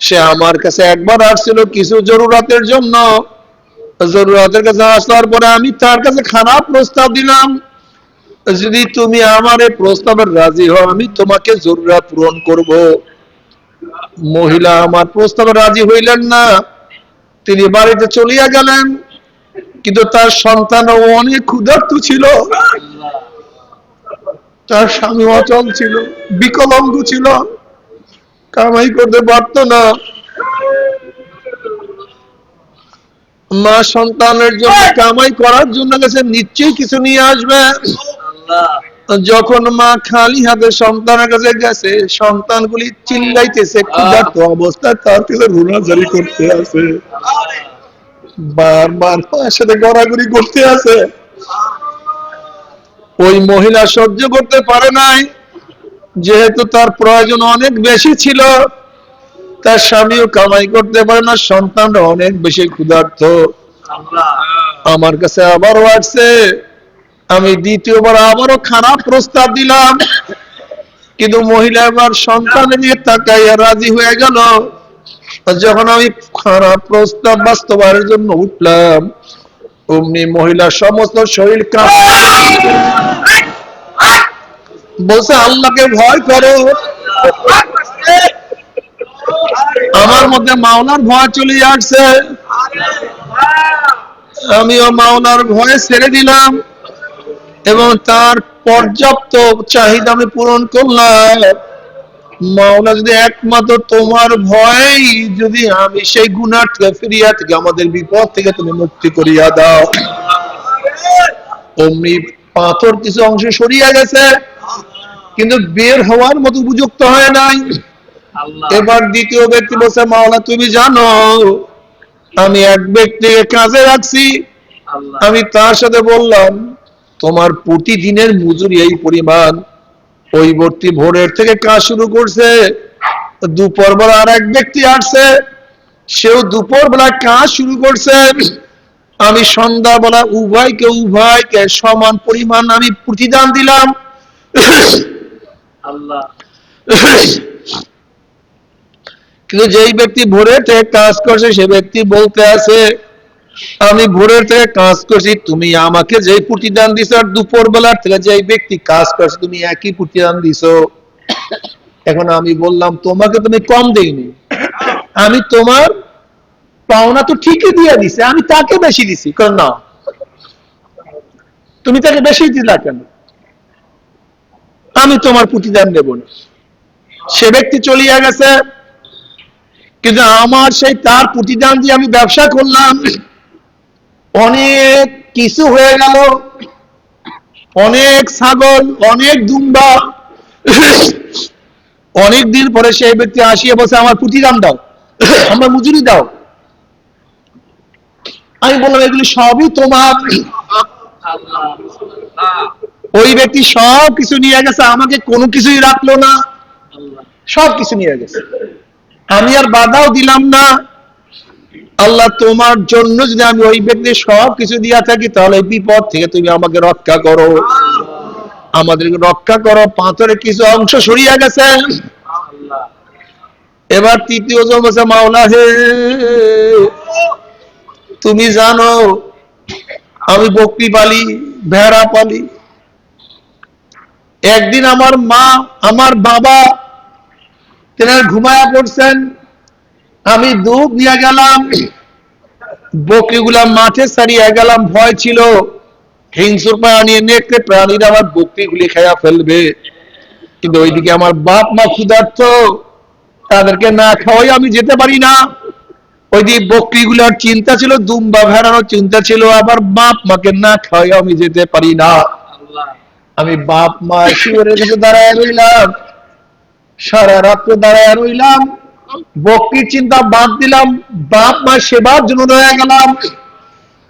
সে আমার কাছে একবার আসছিল কিছু জরুরতের জন্য। জরুরতের কাছে আসার পরে আমি তার কাছে খারাপ প্রস্তাব দিলাম, যদি তুমি আমার এই প্রস্তাবের রাজি হও আমি তোমাকে জরুরত পূরণ করব। মহিলা আমার প্রস্তাবে রাজি হইলেন না, তিনি বাড়িতে চলিয়া গেলেন। কিন্তু তার সন্তানও অনেক ক্ষুধার্ত ছিল, তার স্বামী অচল ছিল, বিকলাঙ্গ ছিল, কামাই করতে পারত না। মা সন্তানের জন্য কামাই করার জন্য গেছে, নিশ্চয়ই কিছু নিয়ে আসবে। যখন মা খালি হাতে সন্তানের কাছে গেছে, সন্তানগুলি চিল্লাইতেছে, ক্ষুধার্ত অবস্থায় তার কাছে রুনাজারি করতে আছে, বারবার তার সাথে গড়াগড়ি করতে আছে। ওই মহিলা সহ্য করতে পারে নাই, যেহেতু তার প্রয়োজন অনেক বেশি ছিল, তার স্বামীও কামাই করতে পারে না, সন্তানরা অনেক বেশি ক্ষুধার্ত। আমার কাছে আবারও আসছে, আমি দ্বিতীয়বার আবারও খারাপ প্রস্তাব দিলাম, কিন্তু মহিলা এবার সন্তানের দিকে তাকাইয়া রাজি হয়ে গেল। যখন আমি খারাপ প্রস্তাব বাস্তবায়নের জন্য উঠলাম, অমনি মহিলার সমস্ত শরীর বলছে, আল্লাহকে ভয় করো। আমার মধ্যে মাওলার ভয় চলে আসছে, আমিও মাওলার ভয়ে ছেড়ে দিলাম এবং তার পর্যাপ্ত চাহিদা আমি পূরণ করলাম। মাওলা যদি একমাত্র তোমার ভয়, যদি আমি সেই গুনাহ থেকে ফিরিয়া থেকে আমাদের বিপদ থেকে তুমি মুক্তি করিয়া দাও। অমনি পাথর কিছু অংশ সরিয়া গেছে, কিন্তু বের হওয়ার মতো উপযুক্ত হয় নাই। এবার দ্বিতীয় ব্যক্তি বলছে, মাওলা তুমি জানো আমি এক ব্যক্তিকে কাজে রাখছি, আমি তার সাথে বললাম তোমার প্রতিদিনের মজুরি এই পরিমাণ। ওই ব্যক্তি ভোরের থেকে কাজ শুরু করছে, দুপুর বেলা আর এক ব্যক্তি আসছে, সেও দুপুর বেলা কাজ শুরু করছে। আমি সন্ধ্যাবেলা উভয়কে সমান পরিমাণ আমি প্রতিদান দিলাম। কিন্তু যেই ব্যক্তি ভোরের থেকে কাজ করছে সে ব্যক্তি বলতে আছে, আমি ভোরের থেকে কাজ করছি, তুমি আমাকে যে প্রতিদান দিছো, আর দুপুর বেলার থেকে যে ব্যক্তি কাজ করছে তুমি একই প্রতিদান দিছো। এখন আমি বললাম তোমাকে তুমি কম দেইনি, আমি তোমার পাওনা তো ঠিকই দিয়ে দিছে, আমি তাকে বেশি দিছি। কারণ না, তুমি তাকে বেশি দিলা কেন, আমি তোমার প্রতিদান দেব না। সে ব্যক্তি চলিয়া গেছে, কিন্তু আমার সেই তার প্রতিদান দিয়ে আমি ব্যবসা করলাম, অনেক কিছু হয়ে গেল, অনেক ছাগল, অনেক দুম্বা। অনেক দিন পরে সেই ব্যক্তি আসিয়া বলছে আমার প্রতিদান দাও, আমার মজুরি দাও। আমি বললাম এগুলি সবই তোমার। ওই ব্যক্তি সব কিছু নিয়ে গেছে, আমাকে কোনো কিছুই রাখলো না, সব কিছু নিয়ে গেছে। আমি আর বাধাও দিলাম না। আল্লাহ তোমার জন্য যদি আমি ওই ব্যক্তি সব কিছু দিয়া থাকি, তাহলে এই বিপদ থেকে তুমি আমাকে রক্ষা করো, আমাদেরকে রক্ষা করো। পাথরের কিছু অংশ সরিয়ে গেছে। এবার তৃতীয় জন বলছে মাওলা হে, তুমি জানো আমি বকরি পালি, ভেড়া পালি। একদিন আমার মা, আমার বাবা তেনার ঘুমায়া পড়ছেন, আমি দুধ নিয়ে গেলাম, বকরিগুলা মাঠে ছাড়িয়ে গেলাম, ভয় ছিল হিংস্র প্রাণী, নেকড়ে প্রাণীরা আমার বকরিগুলি খাইয়া ফেলবে। কিন্তু ওইদিকে আমার বাপ মা ক্ষুধার্ত, তাদেরকে না খাওয়াই আমি যেতে পারি না। ওইদিকে বকরিগুলার চিন্তা ছিল, দুম্বা ভেড়ানোর চিন্তা ছিল, আবার বাপ মাকে না খাওয়াই আমি যেতে পারি না। আমি বাপ মা শিওরের কাছে দাঁড়ায় রইলাম, সারা রাত্রে দাঁড়ায় রইলাম, বকরির চিন্তা বাদ দিলাম, বাপ মা সেবার জন্য রয়ে গেলাম।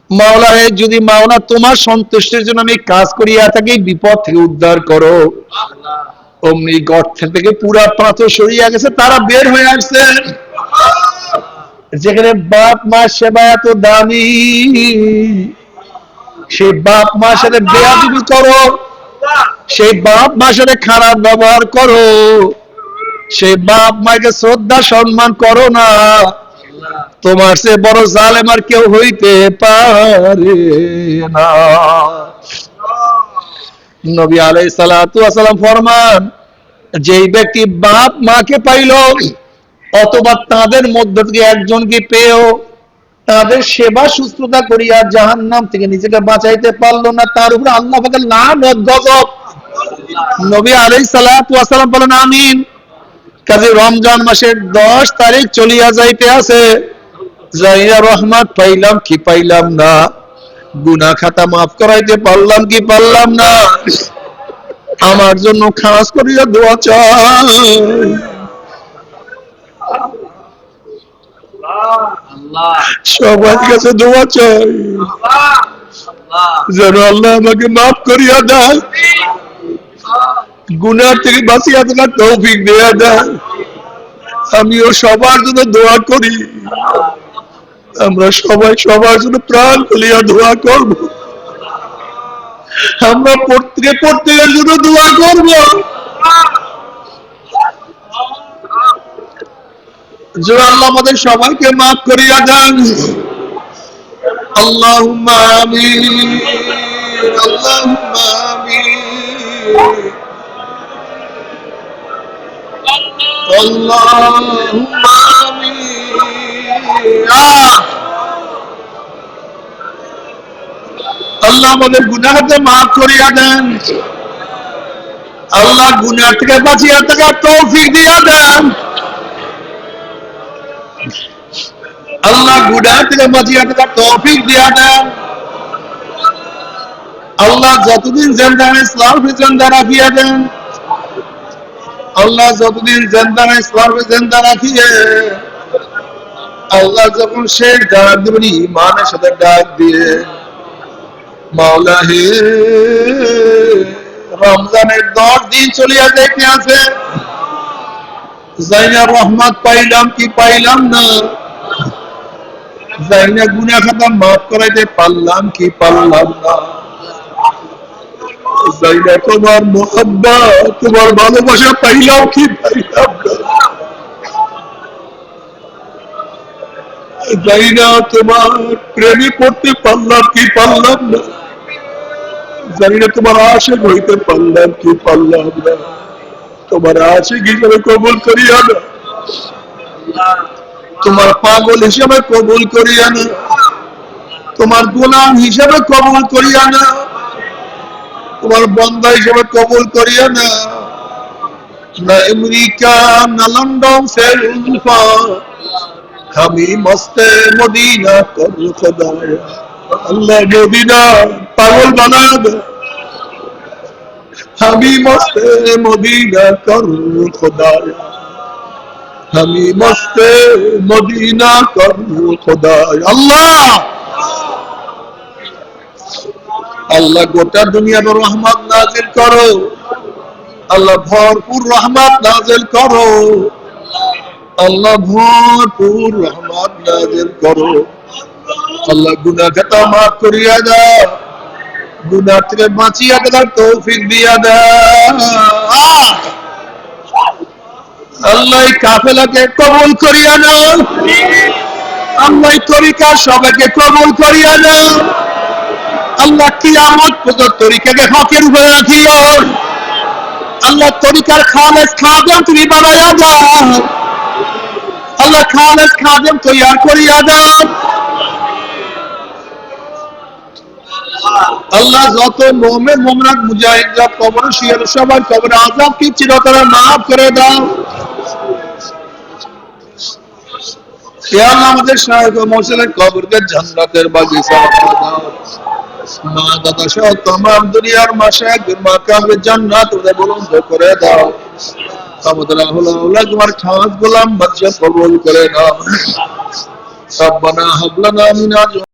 মাওলা হে, যদি মাওলা তোমার সন্তুষ্টির জন্য আমি কাজ করিয়া থাকি, বিপদ থেকে উদ্ধার করো। অমনি গর্ত থেকে পুরা পাথর সরিয়া গেছে, তারা বের হয়ে আসছে। যেখানে বাপ মা সেবা এত দামি, সেই বাপ মার সাথে বেয়াদবি করো, সেই বাপ মার সাথে খারাপ ব্যবহার করো, সেই বাপ মাকে শ্রদ্ধা সম্মান করো না, তোমার সে বড় জালেম আর কেউ হইতে পারে না। নবী আলাইহিস সালাতু ওয়াস সালাম ফরমান, যেই ব্যক্তি বাপ মাকে পাইল, অথবা তাদের মধ্য থেকে একজনকে পেয়েও তাদের সেবা শুশ্রূষা করিয়া জাহান্নাম থেকে নিজেকে বাঁচাইতে পারলো না, তার উপর আল্লাহ পাকের লানত গজব। নবী আলাইহিস সালাতু ওয়াস সালাম বলেন আমিন। কাজে রমজান মাসের 10 তারিখ চলিয়া যাইতে আছে, যাইয়া রহমত পাইলাম কি পাইলাম না, গুনাহ খাতা মাফ করাইতে পারলাম কি পারলাম না, আমার জন্য খাস করিয়া দোয়া চাই। সবার কাছে দোয়া চাই যেন আল্লাহ আমাকে মাফ করিয়া দেয়, গুনাহ থেকে বাঁচিয়া থাকার তৌফিক দিয়া দেয়। আমিও সবার জন্য দোয়া করি, আমরা সবাই সবার জন্য প্রাণ খুলিয়া দোয়া করব, আমরা প্রত্যেকের জন্য দোয়া করব যে আল্লাহ আমাদের সবাইকে মাফ করিয়া দেন। আল্লাহুম্মা আমিন, আল্লাহুম্মা আমিন, আল্লাহুম্মা আমিন। আল্লাহ আমাদের গুনাহকে মাফ করিয়া দেন, আল্লাহ গুনাহ থেকে বাঁচিয়া থাকার তৌফিক দিয়া দেন, আল্লাহ গুনাহ থেকে বাঁচিয়া থাকার তৌফিক দিয়া দেন। আল্লাহ যতদিন জিন্দা ইসলামকে জিন্দা রাখিয়া দেন, আল্লাহ যতদিন জিন্দা ইসলামকে জিন্দা রাখিয়ে, আল্লাহ যখন শেষ ডাক দিবেন ঈমানের সাথে ডাক দিয়ে, মাওলা হে, রমজানের 10 দিন চলিয়া যাইতে আছে, যাইনা রহমত পাইলাম কি পাইলাম না, যাইনা গুনাহ খাতা মাফ করাইতে পারলাম কি পারলাম না। জানি না তোমার মোহাব্বত, তোমার ভালোবাসা পাইলাম কি পাইলাম না, জানি না তোমার প্রেমে পড়তে পারলাম কি পারলাম না, জানি না তোমার আশিক হইতে পারলাম কি পারলাম না, তোমার আশিক হিসাবে কবুল করিয়া না, তোমার পাগল হিসাবে কবুল করিয়া না, তোমার গোলাম হিসাবে কবুল করিয়া না, তোমার বান্দা হিসাবে কবুল করিয়া না, না আমেরিকা না লন্ডন সে উলফা, আমি মস্তে মদিনা কর খোদায়া, আল্লাহ মদিনা পাগল বানা দে, আমি মস্তে মদিনা কর খোদায়া, আমি মস্তে মদিনা কর খোদায়া। আল্লাহ আল্লাহ গোটা দুনিয়ার রহমত নাজিল করো, আল্লাহ ভরপুর রহমত নাজিল করো, আল্লাহ ভরপুর রহমত নাজিল করো, আল্লাহ গুনাহ খাতা মাফ করিয়া দাও, গুনাহ থেকে বাঁচিয়া দেওয়ার তৌফিক দিয়া দাও। আল্লাহ এই কাফেলাকে কবুল করিয়া নাও, আল্লাহ এই তরিকার সবাইকে কবুল করিয়া নাও, আল্লাহ কিয়ামত পর্যন্ত তরিকাকে হকের উপরে রাখিও, আল্লাহ তরিকার খালেস খাদেম তুমি বানাইয়া দাও, আল্লাহ খালেস খাদেম তৈয়ার করিয়া দাও। আল্লাহ যত মুমিন মুমিনাত মুজাহিদরা কবরে শুয়ে সবার কবরে আযাব কি চিরতরে মাফ করে দাও। হে আল্লাহ আমাদের শায়খ ও মুরশিদের কবরকে জান্নাতের বাগিচা বানিয়ে দাও। মা দাদা সহ तमाम দুনিয়ার মাশায়েখদের মাকামে জান্নাত ওদের বুলন্দ করে দাও। আমাদের আল্লাহ তোমার খাস গোলাম বাদশা কবুল করে নাও। রব্বানা হাব লানা মিন